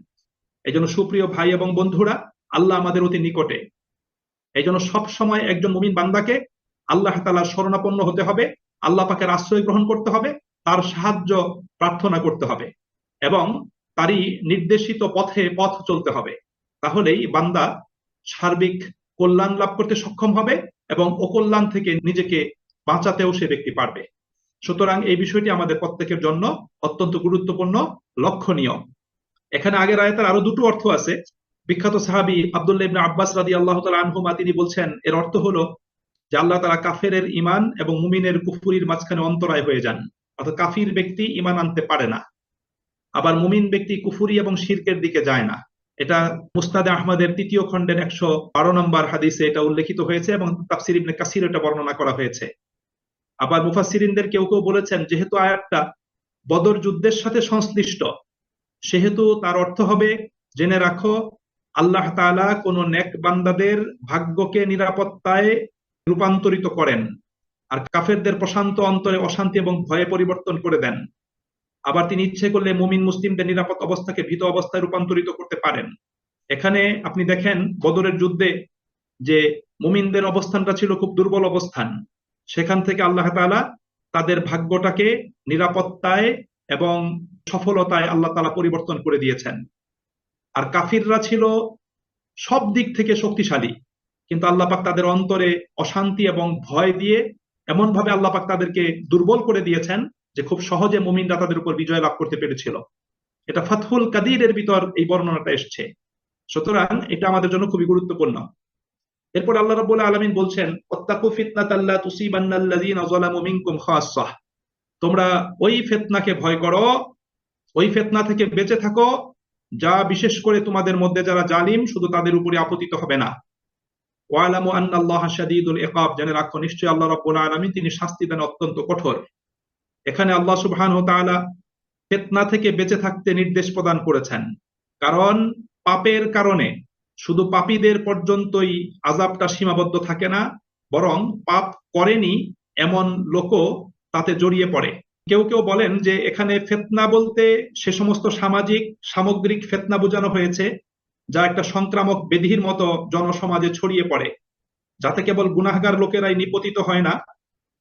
এইজন্য সুপ্রিয় ভাই এবং বন্ধুরা, আল্লাহ আমাদের অতি নিকটে। এইজন্য সব সময় একজন মুমিন বান্দাকে আল্লাহ তাআলার শরণাপন্ন হতে হবে, আল্লাহ পাকের আশ্রয় গ্রহণ করতে হবে, তার সাহায্য প্রার্থনা করতে হবে এবং তারই নির্দেশিত পথ চলতে হবে। তাহলেই বান্দা সার্বিক কল্যাণ লাভ করতে সক্ষম হবে এবং অকল্যাণ থেকে নিজেকে বাঁচাতেও সে ব্যক্তি পারবে। সুতরাং এই বিষয়টি আমাদের প্রত্যেকের জন্য অত্যন্ত গুরুত্বপূর্ণ, লক্ষণীয়। এখানে আগের আয়াতের আরো দুটো অর্থ আছে। বিখ্যাত সাহাবী আব্দুল্লাহ ইবনে আব্বাস রাদিয়াল্লাহু তাআলা আনহুমা তিনি বলছেন, এর অর্থ হলো যে আল্লাহ তাআলা কাফেরের ঈমান এবং মুমিনের কুফরির মাঝখানে অন্তরায় হয়ে যান, অর্থাৎ কাফির ব্যক্তি ঈমান আনতে পারে না, আবার মুমিন ব্যক্তি কুফরি এবং শিরকের দিকে যায় না। এটা মুসনাদে আহমদের ৩য় খণ্ডের ১১২ নম্বর হাদিসে এটা উল্লেখিত হয়েছে এবং তাফসীর ইবনে কাসির এটা বর্ণনা করা হয়েছে। আবার মুফাসসিরিনদের কেউ কেউ বলেছেন, যেহেতু আয়াতটা বদর যুদ্ধের সাথে সংশ্লিষ্ট, সেহেতু তার অর্থ হবে, জেনে রাখো আল্লাহ তাআলা কোন নেক বান্দাদের ভাগ্যকে নিরাপত্তায় রূপান্তরিত করেন, আর কাফেরদের প্রশান্ত অন্তরে অশান্তি এবং ভয়ে পরিবর্তন করে দেন। আবার তিনি ইচ্ছে করলে মুমিন মুসলিমদের নিরাপদ অবস্থাকে ভীত অবস্থায় রূপান্তরিত করতে পারেন। এখানে আপনি দেখেন বদরের যুদ্ধে যে মুমিনদের অবস্থানটা ছিল খুব দুর্বল অবস্থান, সেখান থেকে আল্লাহ তাআলা তাদের ভাগ্যটাকে নিরাপত্তায় এবং সফলতায় আল্লাহ তাআলা পরিবর্তন করে দিয়েছেন। আর কাফিররা ছিল সব দিক থেকে শক্তিশালী, কিন্তু আল্লাহ পাক তাদের অন্তরে অশান্তি এবং ভয় দিয়ে এমন ভাবে আল্লাহ পাক তাদেরকে দুর্বল করে দিয়েছেন যে খুব সহজে মুমিনরা তাদের উপর বিজয় লাভ করতে পেরেছিল। এটা ফাতহুল কাদিরের ভিতর এই বর্ণনাটা এসছে। সুতরাং এটা আমাদের জন্য খুবই গুরুত্বপূর্ণ। এরপর আল্লাহ রাব্বুল আলামিন বলছেন, ওয়াত্তাকু ফিতনাতাল লা তুসিবান্নাল্লাযীনা যালামু মিনকুম খাসসাহ, তোমরা ওই ফিতনাকে ভয় করো, ওই ফিতনা থেকে বেঁচে থাকো যা বিশেষ করে তোমাদের মধ্যে যারা জালিম শুধু তাদের উপরে আপতিত হবে না। ওয়ালামু আন্নাল্লাহা শাদীদুল ইকাব, জেনে রাখো নিশ্চয়ই আল্লাহ রাব্বুল আলামিন তিনি শাস্তি দেন অত্যন্ত কঠোর। এখানে আল্লাহ সুবহানাহু ওয়া তাআলা ফিতনা থেকে বেঁচে থাকতে নির্দেশ প্রদান করেছেন, কারণ পাপের কারণে শুধু পাপীদের পর্যন্তই আযাবটা সীমাবদ্ধ থাকে না, বরং পাপ করেনি এমন লোকও তাতে জড়িয়ে পড়ে। কেউ কেউ বলেন যে এখানে ফিতনা বলতে সে সমস্ত সামাজিক সামগ্রিক ফিতনা বোঝানো হয়েছে যা একটা সংক্রামক ব্যাধির মতো জনসমাজে ছড়িয়ে পড়ে, যাতে কেবল গুনাহগার লোকেরাই নিপতিত হয় না,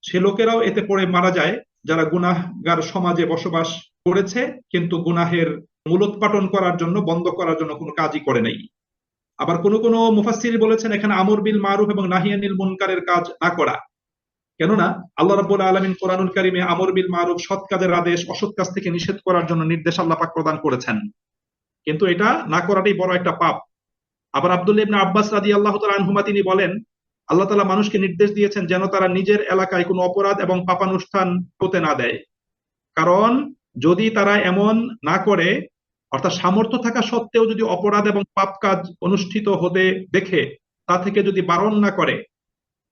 সে লোকেরাও এতে পড়ে মারা যায় যারা গুনাহগার সমাজে বসবাস করেছে কিন্তু গুনাহের মূলোৎপাটন করার জন্য, বন্ধ করার জন্য কোনো কাজই করে নাই। আবার কোন কোন মুফাসসির বলেছেন এখানে আমর বিল মারুফ এবং নাহি আনিল মুনকারের কাজ না করা, কেননা আল্লাহ রাব্বুল আলামিন কোরআনুল কারীমে আমর বিল মারুফ সৎ কাজের আদেশ, অসৎ কাজ থেকে নিষেধ করার জন্য নির্দেশ আল্লাহ পাক প্রদান করেছেন, কিন্তু এটা না করাটাই বড় একটা পাপ। আবার আব্দুল্লাহ ইবনে আব্বাস রাদিয়াল্লাহু তাআলা আনহুমা তিনি বলেন, আল্লাহ তাআলা মানুষকে নির্দেশ দিয়েছেন যেন তারা নিজের এলাকায় কোনো অপরাধ এবং পাপানুষ্ঠান হতে না দেয়, কারণ যদি তারা এমন না করে, অর্থাৎ সামর্থ্য থাকা সত্ত্বেও যদি অপরাধ এবং পাপ কাজ অনুষ্ঠিত হতে দেখে তা থেকে যদি বারণ না করে,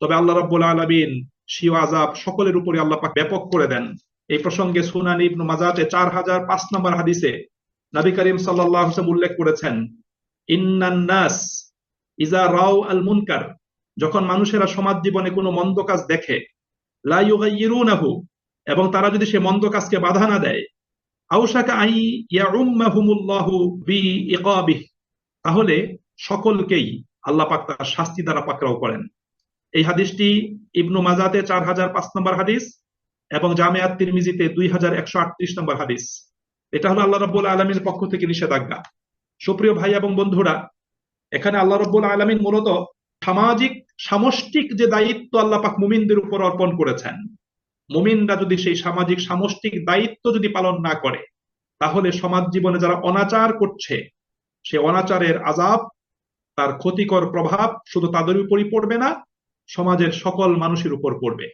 তবে আল্লাহ রাব্বুল আলামিন স্বীয় আযাব সকলের উপরে আল্লাহ পাক ব্যাপক করে দেন। এই প্রসঙ্গে সুনান ইবনে মাজাতে 4005 নম্বর হাদিসে নবী করিম সাল্লাল্লাহু আলাইহি ওয়াসাল্লাম উল্লেখ করেছেন, ইন্নান নাস ইজা রাও আল মুনকার, যখন মানুষেরা সমাজ জীবনে কোনো মন্দ কাজ দেখে, লা ইউগাইয়িরুনাহু, এবং তারা যদি সে মন্দ কাজকে বাধা না দেয়, আউশাকা আই ইয়াউম্মাহুমুল্লাহু বিইকাবিহি, তাহলে সকলকেই আল্লাহ পাক তার শাস্তি দ্বারা পাকড়াও করেন। এই হাদিসটি ইবনু মাজাতে 4005 নম্বর হাদিস এবং জামে আত-তিরমিজিতে 2138 নম্বর হাদিস। এটা হলো আল্লাহ রাব্বুল আলামিনের পক্ষ থেকে নিষেধাজ্ঞা। সুপ্রিয় ভাই এবং বন্ধুরা, এখানে আল্লাহ রাব্বুল আলামিন মূলত সামাজিক সামষ্টিক যে দায়িত্ব আল্লাহ পাক মুমিনদের উপর অর্পণ করেছেন, মুমিনরা যদি সেই সামাজিক সামষ্টিক দায়িত্ব যদি পালন না করে, তাহলে সমাজ জীবনে যারা অনাচার করছে সে অনাচারের আযাব, তার ক্ষতিকর প্রভাব শুধু তাদের উপরই পড়বে না, সমাজের সকল মানুষের উপর পড়বে।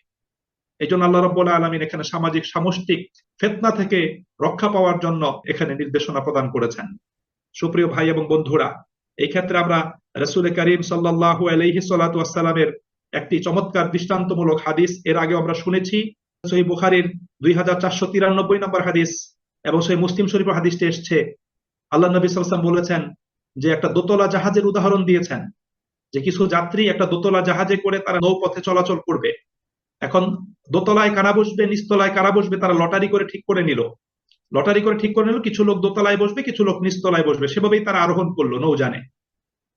এই জন্য আল্লাহ রাব্বুল আলামিন এখানে সামাজিক সামষ্টিক ফিতনা থেকে রক্ষা পাওয়ার জন্য এখানে নির্দেশনা প্রদান করেছেন। সুপ্রিয় ভাই এবং বন্ধুরা, এই ক্ষেত্রে আমরা রাসূল করিম সাল্লাল্লাহু আলাইহি সাল্লাতু ওয়াসসালামের একটি চমৎকার দৃষ্টান্তমূলক হাদিস এর আগে আমরা শুনেছি। সহিহ বুখারীর 2493 নম্বর হাদিস এবং সহিহ মুসলিম শরীফের হাদিসটি এসেছে। আল্লাহ নবী সাল্লাল্লাহু আলাইহি ওয়াসাল্লাম বলেছেন যে একটা দোতলা জাহাজের উদাহরণ দিয়েছেন, যে কিছু যাত্রী একটা দোতলা জাহাজে করে তারা নৌপথে চলাচল করবে। এখন দোতলায় কারা বসবে, নিচতলায় কারা বসবে, তারা লটারি করে ঠিক করে নিল। কিছু লোক দোতলায় বসবে, কিছু লোক নিচতলায় বসবে, সেভাবেই তারা আরোহণ করলো নৌযানে।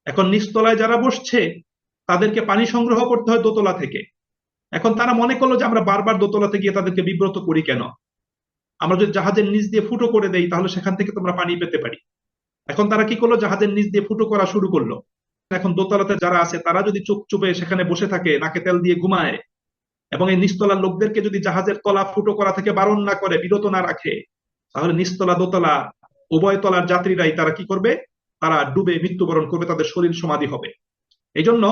এখন নিচতলায় যারা বসছে তাদেরকে পানি সংগ্রহ করতে হয় দোতলা থেকে। এখন তারা মনে করলো যে আমরা বারবার দোতলাতে গিয়ে তাদেরকে বিব্রত করি কেন, আমরা যদি জাহাজের নিচ দিয়ে ফুটো করে দেই তাহলে সেখান থেকে তোমরা পানি পেতে পারি। এখন তারা কি করলো, জাহাজের নিচ দিয়ে ফুটো করা শুরু করলো। এখন দোতলাতে যারা আছে তারা যদি চুপ চুপে সেখানে বসে থাকে, নাকে তেল দিয়ে ঘুমায়, এবং এই নিচতলার লোকদেরকে যদি জাহাজের তলা ফুটো করা থেকে বারণ না করে, বিরত না রাখে, তাহলে নিচতলা দোতলা উভয় তলার যাত্রীরাই তারা কি করবে, তারা ডুবে মৃত্যুবরণ করবে, তাদের শরীর সমাধি হবে। এই জন্য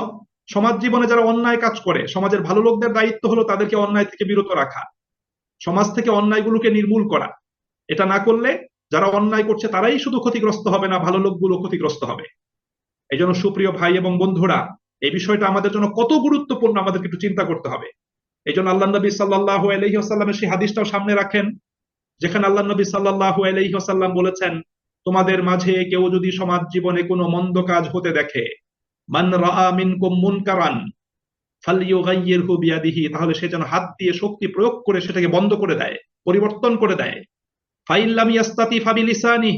সমাজ জীবনে যারা অন্যায় কাজ করে, সমাজের ভালো লোকদের দায়িত্ব হলো তাদেরকে অন্যায় থেকে বিরত রাখা, সমাজ থেকে অন্যায়গুলোকে নির্মূল করা। এটা না করলে যারা অন্যায় করছে তারাই শুধু ক্ষতিগ্রস্ত হবে না, ভালো লোকগুলো ক্ষতিগ্রস্ত হবে। এই জন্য সুপ্রিয় ভাই এবং বন্ধুরা, এই বিষয়টা আমাদের জন্য কত গুরুত্বপূর্ণ আমাদেরকে একটু চিন্তা করতে হবে। এই জন্য আল্লাহ নবী সাল্লাল্লাহু আলাইহি ওয়াসাল্লামের সেই হাদিসটাও সামনে রাখেন, যেখানে আল্লাহ নবী সাল্লাল্লাহু আলাইহি ওয়াসাল্লাম বলেছেন, তোমাদের মাঝে কেউ যদি সমাজ জীবনে কোনো মন্দ কাজ হতে দেখে, মান রাআ মিনকুম মুনকারান ফালইউগাইয়িরহু বিয়াদিহি, তাহলে সে যেন হাত দিয়ে শক্তি প্রয়োগ করে সেটাকে বন্ধ করে দেয়, পরিবর্তন করে দেয়। ফাইন লাম ইয়াস্তাতি ফাবিলিসানিহি,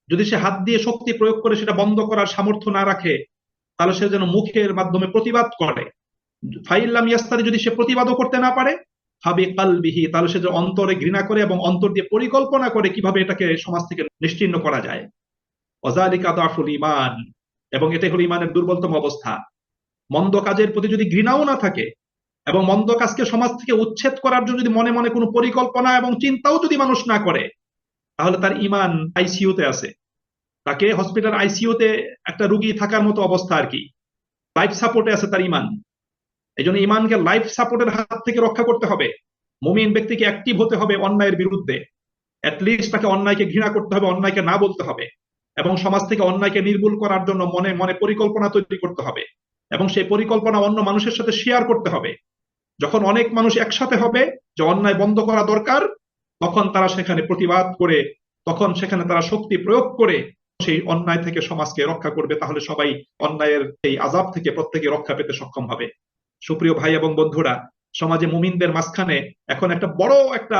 যদি সে হাত দিয়ে শক্তি প্রয়োগ করে সেটা বন্ধ করার সামর্থ্য না রাখে, তাহলে সে যেন মুখের মাধ্যমে প্রতিবাদ করে। ফাইন লাম ইয়াস্তাতি, যদি সে প্রতিবাদও করতে না পারে, ফাবি কালবিহি, তাহলে সে যে অন্তরে ঘৃণা করে এবং অন্তর দিয়ে পরিকল্পনা করে কিভাবে এটাকে সমাজ থেকে নিশ্চিহ্ন করা যায়। ওয়াযালিকা দাফুল ঈমান, এবং এটাই হলো ঈমানের দুর্বলতম অবস্থা। মন্দ কাজের প্রতি যদি ঘৃণাও না থাকে এবং মন্দ কাজকে সমাজ থেকে উচ্ছেদ করার জন্য যদি মনে মনে কোনো পরিকল্পনা এবং চিন্তাও যদি মানুষ না করে, তাহলে তার ঈমান আইসিইউতে আছে, তাকে হসপিটাল আইসিইউতে একটা রুগী থাকার মতো অবস্থা আর কি, লাইফ সাপোর্টে আছে তার ঈমান। এই জন্য ঈমানকে লাইফ সাপোর্টের হাত থেকে রক্ষা করতে হবে। মুমিন ব্যক্তিকে অ্যাক্টিভ হতে হবে অন্যায়ের বিরুদ্ধে, অ্যাটলিস্ট তাকে অন্যায়কে ঘৃণা করতে হবে, অন্যায়কে না বলতে হবে, এবং সমাজ থেকে অন্যায়কে নির্মূল করার জন্য মনে মনে পরিকল্পনা তৈরি করতে হবে, এবং সেই পরিকল্পনা অন্য মানুষের সাথে শেয়ার করতে হবে। যখন অনেক মানুষ একসাথে হবে যে অন্যায় বন্ধ করা দরকার, তখন তারা সেখানে প্রতিবাদ করে, তখন সেখানে তারা শক্তি প্রয়োগ করে সেই অন্যায় থেকে সমাজকে রক্ষা করবে। তাহলে সবাই অন্যায়ের এই আযাব থেকে প্রত্যেকে রক্ষা পেতে সক্ষম হবে। সুপ্রিয় ভাই এবং বন্ধুরা, সমাজে মুমিনদের মাঝখানে এখন একটা বড় একটা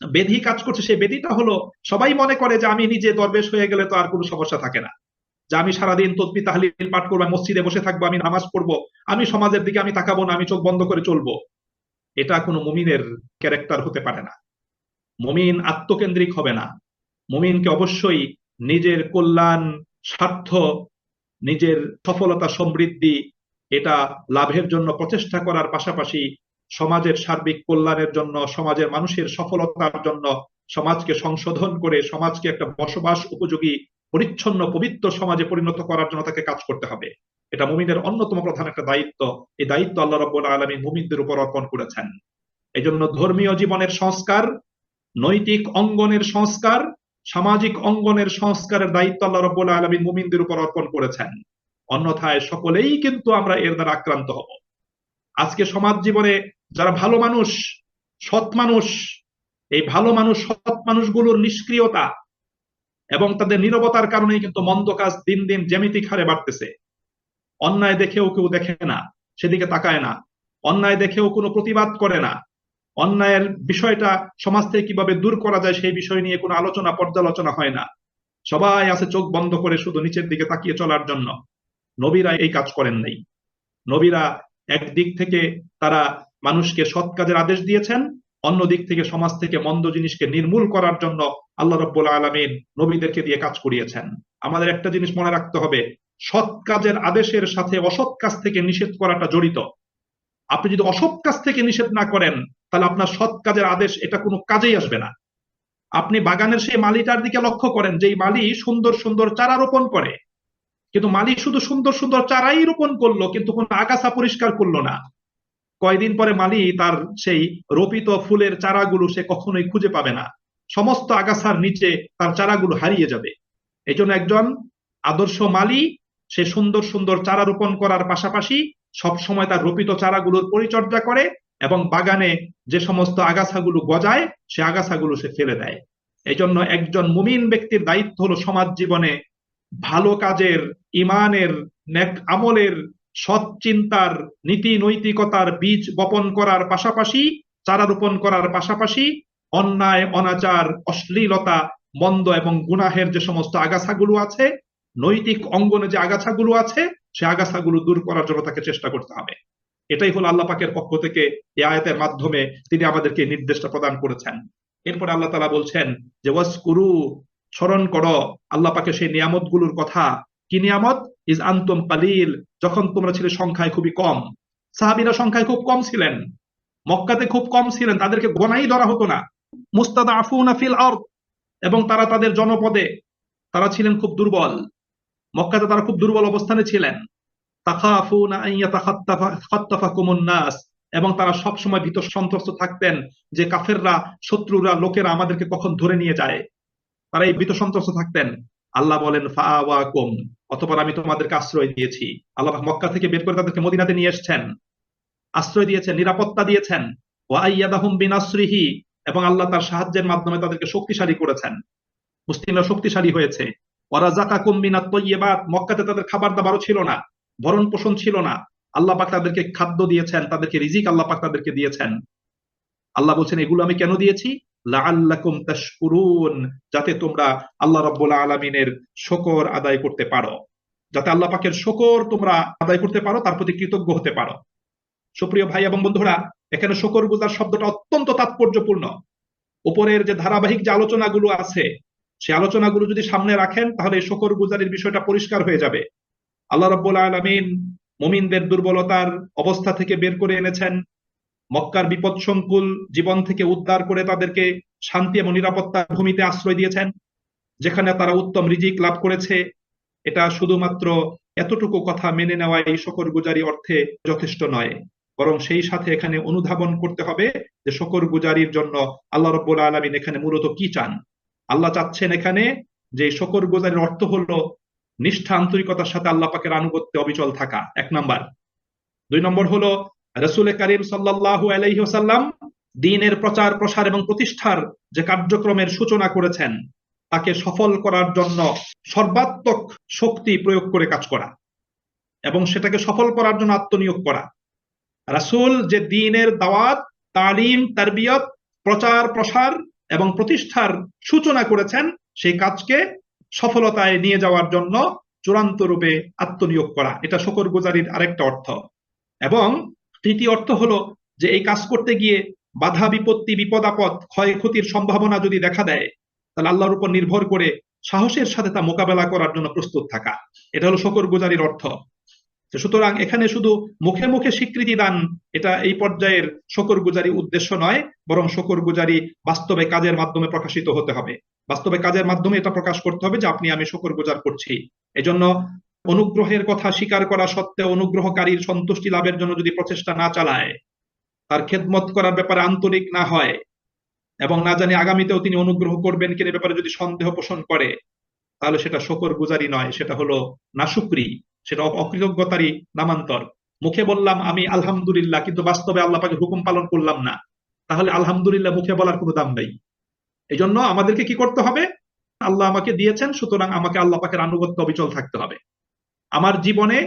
বেধি কাজ করছে। সেই বেধিটা হলো, সবাই মনে করে যে আমি নিজে দরবেশ হয়ে গেলে তো আর কোনো সমস্যা থাকে না, যে আমি সারাদিন তসবিহ তাহলিল পাঠ করবো, মসজিদে বসে থাকবো, আমি নামাজ পড়বো, আমি সমাজের দিকে আমি তাকাবো না, আমি চোখ বন্ধ করে চলবো। এটা কোনো মুমিনের ক্যারেক্টার হতে পারে না। মুমিন আত্মকেন্দ্রিক হবে না। মুমিনকে অবশ্যই নিজের কল্যাণ, স্বার্থ, নিজের সফলতা সমৃদ্ধি এটা লাভের জন্য প্রচেষ্টা করার পাশাপাশি সমাজের সার্বিক কল্যাণের জন্য, সমাজের মানুষের সফলতার জন্য, সমাজকে সংশোধন করে সমাজকে একটা বসবাস উপযোগী পরিচ্ছন্ন পবিত্র সমাজে পরিণত করার জন্য তাকে কাজ করতে হবে। এটা মুমিনের অন্যতম প্রধান একটা দায়িত্ব। এই দায়িত্ব আল্লাহ রাব্বুল আলামিন মুমিনদের উপর অর্পণ করেছেন। এই জন্য ধর্মীয় জীবনের সংস্কার, নৈতিক অঙ্গনের সংস্কার, সামাজিক অঙ্গনের সংস্কারের দায়িত্ব আল্লাহ রাব্বুল আলামিন মুমিনদের উপর অর্পণ করেছেন। অন্যথায় সকলেই কিন্তু আমরা এর দ্বারা আক্রান্ত হব। আজকে সমাজ জীবনে যারা ভালো মানুষ, সৎ মানুষ, এই ভালো মানুষ, সৎ মানুষগুলোর নিষ্ক্রিয়তা এবং তাদের নীরবতার কারণেই কিন্তু মন্দ কাজ দিন দিন জ্যামিতিক হারে বাড়তেছে। অন্যায় দেখেও কেউ দেখে না, সেদিকে তাকায় না। অন্যায় দেখেও কোনো প্রতিবাদ করে না। অন্যায়ের বিষয়টা সমাজ থেকে কিভাবে দূর করা যায় সেই বিষয় নিয়ে কোনো আলোচনা পর্যালোচনা হয় না। সবাই আছে চোখ বন্ধ করে শুধু নিচের দিকে তাকিয়ে চলার জন্য। নবীরা এই কাজ করেন নাই। নবীরা একদিক থেকে তারা মানুষকে সৎ কাজের আদেশ দিয়েছেন, অন্য দিক থেকে সমাজ থেকে মন্দ জিনিসকে নির্মূল করার জন্য আল্লাহ রাব্বুল আলামিন নবীদেরকে দিয়ে কাজ করিয়েছেন। আমাদের একটা জিনিস মনে রাখতে হবে, সৎ কাজের আদেশের সাথে অসৎ কাজ থেকে নিষেধ করাটা জড়িত। আপনি যদি অসৎ কাজ থেকে নিষেধ না করেন, তাহলে আপনার সৎ কাজের আদেশ এটা কোনো কাজেই আসবে না। আপনি বাগানের সেই মালিটার দিকে লক্ষ্য করেন, যেই মালি সুন্দর সুন্দর চারা রোপণ করে, কিন্তু মালি শুধু সুন্দর সুন্দর চারাই রোপণ করলো, কিন্তু কোনো আগাছা পরিষ্কার করলো না। কয়দিন পরে মালি তার সেই রোপিত ফুলের চারাগুলো সে কখনোই খুঁজে পাবে না। সমস্ত আগাছার নিচে তার চারাগুলো হারিয়ে যাবে। এই জন্য একজন আদর্শ মালি সে সুন্দর সুন্দর চারা রোপণ করার পাশাপাশি সব সময় তার রোপিত চারাগুলোর পরিচর্যা করে, এবং বাগানে যে সমস্ত আগাছাগুলো গজায় সে আগাছাগুলো সে ফেলে দেয়। এই জন্য একজন মুমিন ব্যক্তির দায়িত্ব হলো সমাজ জীবনে ভালো কাজের, ইমানের, নেক আমলের, সৎ চিন্তার, নীতি নৈতিকতার বীজ বপন করার পাশাপাশি, চারা রোপণ করার পাশাপাশি অন্যায়, অনাচার, অশ্লীলতা, মন্দ এবং গুনাহের যে সমস্ত আগাছাগুলো আছে, নৈতিক অঙ্গনে যে আগাছাগুলো আছে, সে আগাছাগুলো দূর করার জন্য তাকে চেষ্টা করতে হবে। এটাই হলো আল্লাহ পাকের পক্ষ থেকে এই আয়াতের মাধ্যমে তিনি আমাদেরকে নির্দেশটা প্রদান করেছেন। এরপরে আল্লাহ তাআলা বলছেন যে ওয়াজকুরু, স্মরণ করো আল্লাহ পাকের সেই নিয়ামত গুলোর কথা। কি নিয়ামত? ইজ আনতুম কালিল, যখন তোমরা ছিলে সংখ্যায় খুবই কম। সাহাবীরা সংখ্যায় খুব কম ছিলেন, মক্কাতে খুব কম ছিলেন, তাদেরকে গোনাই ধরা হতো না। মুস্তাদআফুনা ফিল আরদ, এবং তারা তাদের জনপদে তারা ছিলেন খুব দুর্বল। মক্কাতে তারা খুব দুর্বল অবস্থানে ছিলেন। তাখাফুনা আন ইয়াতাখাত্তাফাকুমুন নাস, এবং তারা সব সময় ভীত সন্ত্রস্ত থাকতেন যে কাফেররা, শত্রুরা, লোকেরা আমাদেরকে কখন ধরে নিয়ে যায়। তারা এই ভীত সন্ত্রস্ত থাকতেন। আল্লাহ বলেন ফাআওয়াকুম, অতঃপর আমি তোমাদেরকে আশ্রয় দিয়েছি। আল্লাহ মক্কা থেকে বের করে তাদেরকে মদিনাতে নিয়ে এসেছেন, আশ্রয় দিয়েছেন, নিরাপত্তা দিয়েছেন। ওয়া আইয়াদাহুম বিনাসরিহি, এবং আল্লাহ তার সাহায্যের মাধ্যমে তাদেরকে শক্তিশালী করেছেন, মুসলিমরা শক্তিশালী হয়েছে। ওয়ারাযাকাকুম মিনাত তাইয়্যিবাত, মক্কাতে তাদের খাবার দাবারও ছিল না, ভরণ পোষণ ছিল না। আল্লাহ পাক তাদেরকে খাদ্য দিয়েছেন, তাদেরকে রিজিক আল্লাহ পাক তাদেরকে দিয়েছেন। আল্লাহ বলছেন এগুলো আমি কেন দিয়েছি? লাআল্লাকুম তাশকুরুন, যাতে তোমরা আল্লাহ রাব্বুল আলামিনের শুকর আদায় করতে পারো, যাতে আল্লাহ পাকের শুকর তোমরা আদায় করতে পারো, তার প্রতি কৃতজ্ঞ হতে পারো। সুপ্রিয় ভাই এবং বন্ধুরা, এখানে শুকরগুজার শব্দটা অত্যন্ত তাৎপর্যপূর্ণ। উপরের যে ধারাবাহিক যে আলোচনাগুলো আছে, সেই আলোচনাগুলো যদি সামনে রাখেন তাহলে এই শুকরগুজারির বিষয়টা পরিষ্কার হয়ে যাবে। আল্লাহ রাব্বুল আলামিন মুমিনদের দুর্বলতার অবস্থা থেকে বের করে এনেছেন, মক্কার বিপদসংকুল জীবন থেকে উদ্ধার করে তাদেরকে শান্তি এবং নিরাপত্তার ভূমিতে আশ্রয় দিয়েছেন, যেখানে তারা উত্তম রিজিক লাভ করেছে। এটা শুধুমাত্র এতটুকু কথা মেনে নেওয়া এই শুকরগুজারি অর্থে যথেষ্ট নয়, বরং সেই সাথে এখানে অনুধাবন করতে হবে যে শুকরগুজারির জন্য আল্লাহ রাব্বুল আলামিন এখানে মূলত কি চান। আল্লাহ চাচ্ছেন এখানে যে শুকরগুজারির অর্থ হলো নিষ্ঠা আন্তরিকতার সাথে আল্লাহ পাকের আনুগত্যে অবিচল থাকা, এক নাম্বার। দুই নম্বর হলো রাসূল করিম সাল্লাল্লাহু আলাইহি ওয়াসাল্লাম দ্বীনের প্রচার প্রসার এবং প্রতিষ্ঠার যে কার্যক্রমের সূচনা করেছেন, তাকে সফল করার জন্য সর্বাত্মক শক্তি প্রয়োগ করে কাজ করা এবং সেটাকে সফল করার জন্য আত্মনিয়োগ করা। রাসূল যে দ্বীনের দাওয়াত, তালিম, তারবিয়ত, প্রচার প্রসার এবং প্রতিষ্ঠার সূচনা করেছেন, সেই কাজকে সফলতায় নিয়ে যাওয়ার জন্য চূড়ান্ত রূপে আত্মনিয়োগ করা, এটা শুকরগুজারির আরেকটা অর্থ। এবং তৃতীয় অর্থ হলো যে এই কাজ করতে গিয়ে বাধা বিপত্তি, বিপদ আপদ, ক্ষয়ক্ষতির সম্ভাবনা যদি দেখা দেয়, তাহলে আল্লাহর উপর নির্ভর করে সাহসের সাথে তা মোকাবেলা করার জন্য প্রস্তুত থাকা, এটা হলো শুকরগুজারির অর্থ। সুতরাং এখানে শুধু মুখে মুখে স্বীকৃতি দান, এটা এই পর্যায়ের শুকরগুজারি উদ্দেশ্য নয়, বরং শুকরগুজারি বাস্তবে কাজের মাধ্যমে প্রকাশিত হতে হবে। বাস্তবে কাজের মাধ্যমে এটা প্রকাশ করতে হবে যে আপনি আমি শুকরগুজার করছি। এজন্য অনুগ্রহের কথা স্বীকার করা সত্ত্বেও অনুগ্রহকারীর সন্তুষ্টি লাভের জন্য যদি প্রচেষ্টা না চালায়, তার খেদমত করার ব্যাপারে আন্তরিক না হয়, এবং না জানি আগামীতেও তিনি অনুগ্রহ করবেন কিনা ব্যাপারে যদি সন্দেহ পোষণ করে, তাহলে সেটা শুকরগুজারি নয়, সেটা হলো নাশুকরি, সেটা অকৃতজ্ঞতারই নামান্তর। মুখে বললাম আমি আলহামদুলিল্লাহ, কিন্তু বাস্তবে আল্লাহ পাকের হুকুম পালন করলাম না, তাহলে আলহামদুলিল্লাহ মুখে বলার কোনো দাম নেই। এই জন্য আমাদেরকে কি করতে হবে? আল্লাহ আমাকে দিয়েছেন, সুতরাং আমাকে আল্লাহ পাকের আনুগত্য অবিচল থাকতে হবে। আমার জীবনে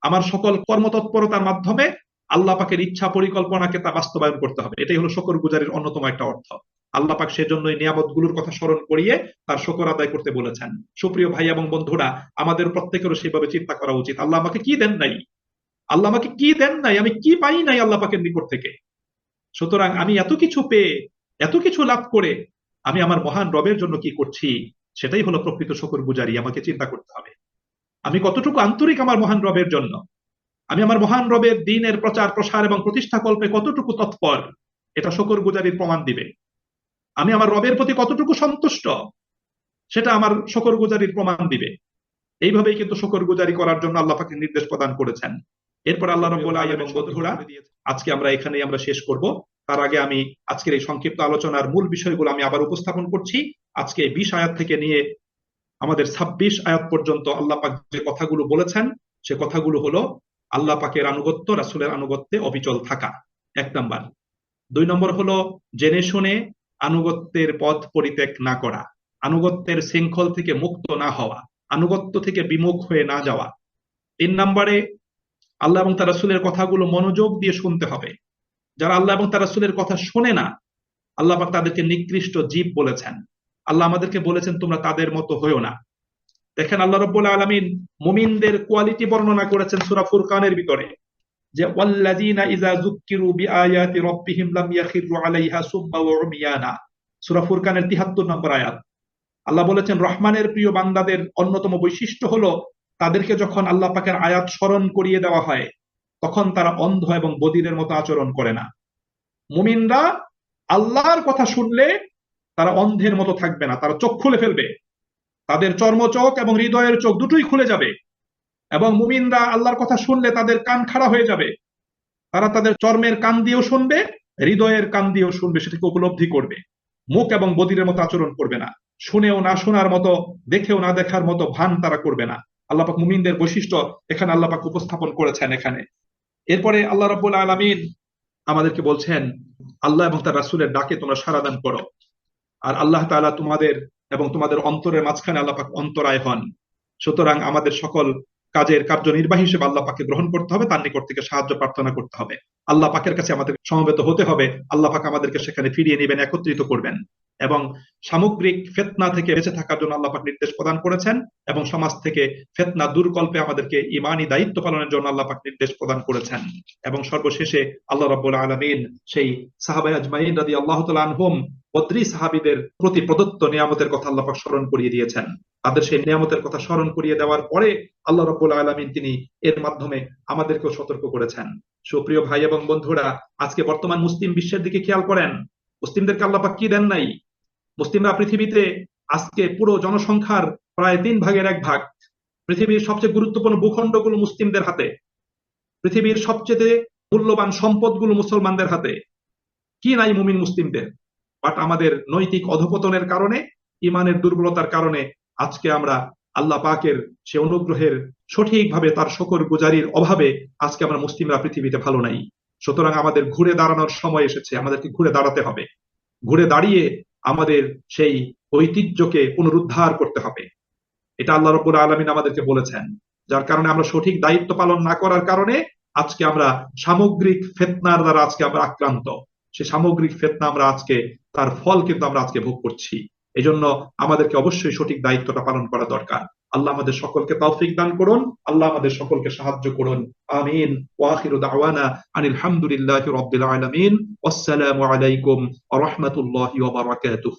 আমার সকল কর্মতৎপরতার মাধ্যমে আল্লাহ পাকের ইচ্ছা পরিকল্পনাকে তা বাস্তবায়ন করতে হবে। এটাই হলো শুকরগুজারির অন্যতম একটা অর্থ। আল্লাহ পাক সেজন্য এই নিয়ামত গুলোর কথা স্মরণ করিয়ে তার শুকর আদায় করতে বলেছেন। সুপ্রিয় ভাই এবং বন্ধুরা, আমাদের প্রত্যেকেরও সেইভাবে চিন্তা করা উচিত, আল্লাহ আমাকে কি দেন নাই, আল্লাহ আমাকে কি দেন নাই, আমি কি পাই নাই আল্লাহ পাকের নিকট থেকে। সুতরাং আমি এত কিছু পেয়ে, এত কিছু লাভ করে আমি আমার মহান রবের জন্য কি করছি, সেটাই হলো প্রকৃত শুকরগুজারি। আমাকে চিন্তা করতে হবে আমি কতটুকু আন্তরিক আমার মহান রবের জন্য, আমি আমার মহান রবের দ্বীনের প্রচার প্রসার এবং প্রতিষ্ঠা কল্পে কতটুকু তৎপর, এটা শুকরগুজারির প্রমাণ দিবে। আমি আমার রবের প্রতি কতটুকু সন্তুষ্ট, সেটা আমার শুকরগুজারির প্রমাণ দিবে। এইভাবেই কিন্তু শুকরগুজারি করার জন্য আল্লাহ পাকের নির্দেশ প্রদান করেছেন। এরপর আল্লাহ রাব্বুল আলামিন এবং বন্ধুরা, আজকে আমরা এখানেই আমরা শেষ করব। তার আগে আমি আজকের এই সংক্ষিপ্ত আলোচনার মূল বিষয়গুলো আমি আবার উপস্থাপন করছি। আজকে 20 আয়াত থেকে নিয়ে আমাদের 26 আয়াত পর্যন্ত আল্লাহ পাক যে কথাগুলো বলেছেন, সে কথাগুলো হলো আল্লাহ পাকের আনুগত্য, রাসূলের আনুগত্যে অবিচল থাকা, এক নাম্বার। দুই নম্বর হলো জেনে শুনে আনুগত্যের পথ পরিত্যাগ না করা, আনুগত্যের শৃঙ্খল থেকে মুক্ত না হওয়া, আনুগত্য থেকে বিমুখ হয়ে না যাওয়া। তিন নম্বরে আল্লাহ এবং তার রাসূলের কথাগুলো মনোযোগ দিয়ে শুনতে হবে। যারা আল্লাহ এবং তার রাসূলের কথা শোনে না, আল্লাহ পাক তাদেরকে নিকৃষ্ট জীব বলেছেন। আল্লাহ আমাদেরকে বলেছেন তোমরা তাদের মতো হইও না। দেখেন আল্লাহ রাব্বুল আলামিন মুমিনদের কোয়ালিটি বর্ণনা করেছেন সূরা ফুরকানের ভিতরে, যে ওয়াল্লাযীনা ইযা যুক্কিরু বিআয়াতি রাব্বিহিম লাম ইয়াখিরু আলাইহা সুম্মা ওয়া উমিয়ানা। সূরা ফুরকানের ৭৩ নম্বর আয়াত। আল্লাহ বলেছেন রহমানের প্রিয় বান্দাদের অন্যতম বৈশিষ্ট্য হলো তাদেরকে যখন আল্লাহ পাকের আয়াত স্মরণ করিয়ে দেওয়া হয় তখন তারা অন্ধ এবং বধিরের মতো আচরণ করে না। মুমিনরা আল্লাহর কথা শুনলে তারা অন্ধের মতো থাকবে না, তারা চোখ খুলে ফেলবে, তাদের চর্মচোখ এবং হৃদয়ের চোখ দুটোই খুলে যাবে। এবং মুমিনরা আল্লাহর কথা শুনলে তাদের কান খাড়া হয়ে যাবে, তারা তাদের চর্মের কান দিয়েও শুনবে, হৃদয়ের কান দিয়েও শুনবে, সেটাকে উপলব্ধি করবে। মুখ এবং বদিরের মতো আচরণ করবে না, শুনেও না শোনার মতো, দেখেও না দেখার মতো ভান তারা করবে না। আল্লাহ পাক মুমিনদের বৈশিষ্ট্য এখানে আল্লাহ পাক উপস্থাপন করেছেন এখানে। এরপরে আল্লাহ রাব্বুল আলামিন আমাদেরকে বলছেন আল্লাহ এবং তার রাসূলের ডাকে তোমরা সাড়া দান করো। আর আল্লাহ তাআলা তোমাদের এবং তোমাদের অন্তরের মাঝখানে আল্লাহ পাক অন্তরায় হন। সুতরাং আমাদের সকল কাজের কার্যনির্বাহী হিসেবে আল্লাহ পাককে গ্রহণ করতে হবে, তার নিকট থেকে সাহায্য প্রার্থনা করতে হবে, আল্লাহ পাকের কাছে আমাদের সমবেত হতে হবে। আল্লাহ পাক আমাদেরকে সেখানে ফিরিয়ে নেবেন, একত্রিত করবেন। এবং সামগ্রিক ফিতনা থেকে বেঁচে থাকার জন্য আল্লাহ পাক নির্দেশ প্রদান করেছেন এবং সমাজ থেকে ফিতনা দূরকল্পে আমাদেরকে ঈমানি দায়িত্ব পালনের জন্য আল্লাহ পাক নির্দেশ প্রদান করেছেন। এবং সর্বশেষে আল্লাহ রাব্বুল আলামিন সেই সাহাবায়ে আজমাইন রাদিয়াল্লাহু তাআলা আনহুম বদরি সাহাবীদের প্রতি প্রদত্ত নিয়ামতের কথা আল্লাহ পাক স্মরণ করিয়ে দিয়েছেন। তাদের সেই নিয়ামতের কথা স্মরণ করিয়ে দেওয়ার পরে আল্লাহ রাব্বুল আলামিন তিনি এর মাধ্যমে আমাদেরকেও সতর্ক করেছেন। সুপ্রিয় ভাই এবং বন্ধুরা, আজকে বর্তমান মুসলিম বিশ্বের দিকে খেয়াল করেন, মুসলিমদেরকে আল্লাহ পাক কি দেন নাই? মুসলিমরা পৃথিবীতে আজকে পুরো জনসংখ্যার প্রায় 3/1 পৃথিবীর সবচেয়ে গুরুত্বপূর্ণ ভূখণ্ডগুলো মুসলিমদের হাতে, পৃথিবীর সবচেয়ে মূল্যবান সম্পদগুলো মুসলমানদের হাতে। কি নাই মুমিন মুসলিমদের? বাট আমাদের নৈতিক অধপতনের কারণে, ইমানের দুর্বলতার কারণে আজকে আমরা আল্লাহ পাকের সে অনুগ্রহের সঠিকভাবে তার শকর গুজারির অভাবে আজকে আমরা মুসলিমরা পৃথিবীতে ভালো নাই। সুতরাং আমাদের ঘুরে দাঁড়ানোর সময় এসেছে, আমাদেরকে ঘুরে দাঁড়াতে হবে। ঘুরে দাঁড়িয়ে আমাদের সেই ঐতিহ্যকে পুনরুদ্ধার করতে হবে। এটা আল্লাহ রাব্বুল আলামিন আমাদেরকে বলেছেন। যার কারণে আমরা সঠিক দায়িত্ব পালন না করার কারণে আজকে আমরা সামগ্রিক ফিতনার দ্বারা আজকে আমরা আক্রান্ত। সে সামগ্রিক ফিতনা আমরা আজকে তার ফল কিন্তু আমরা আজকে ভোগ করছি। এজন্য আমাদেরকে অবশ্যই সঠিক দায়িত্বটা পালন করা দরকার। আল্লাহ আমাদের সকলকে তৌফিক দান করুন, আল্লাহ আমাদের সকলকে সাহায্য করুন। আমিন। ওয়া আখিরু দাওয়ানা আনিল হামদুলিল্লাহি রাব্বিল আলামিন। আসসালামু আলাইকুম ওয়া রাহমাতুল্লাহি ওয়া বারাকাতুহু।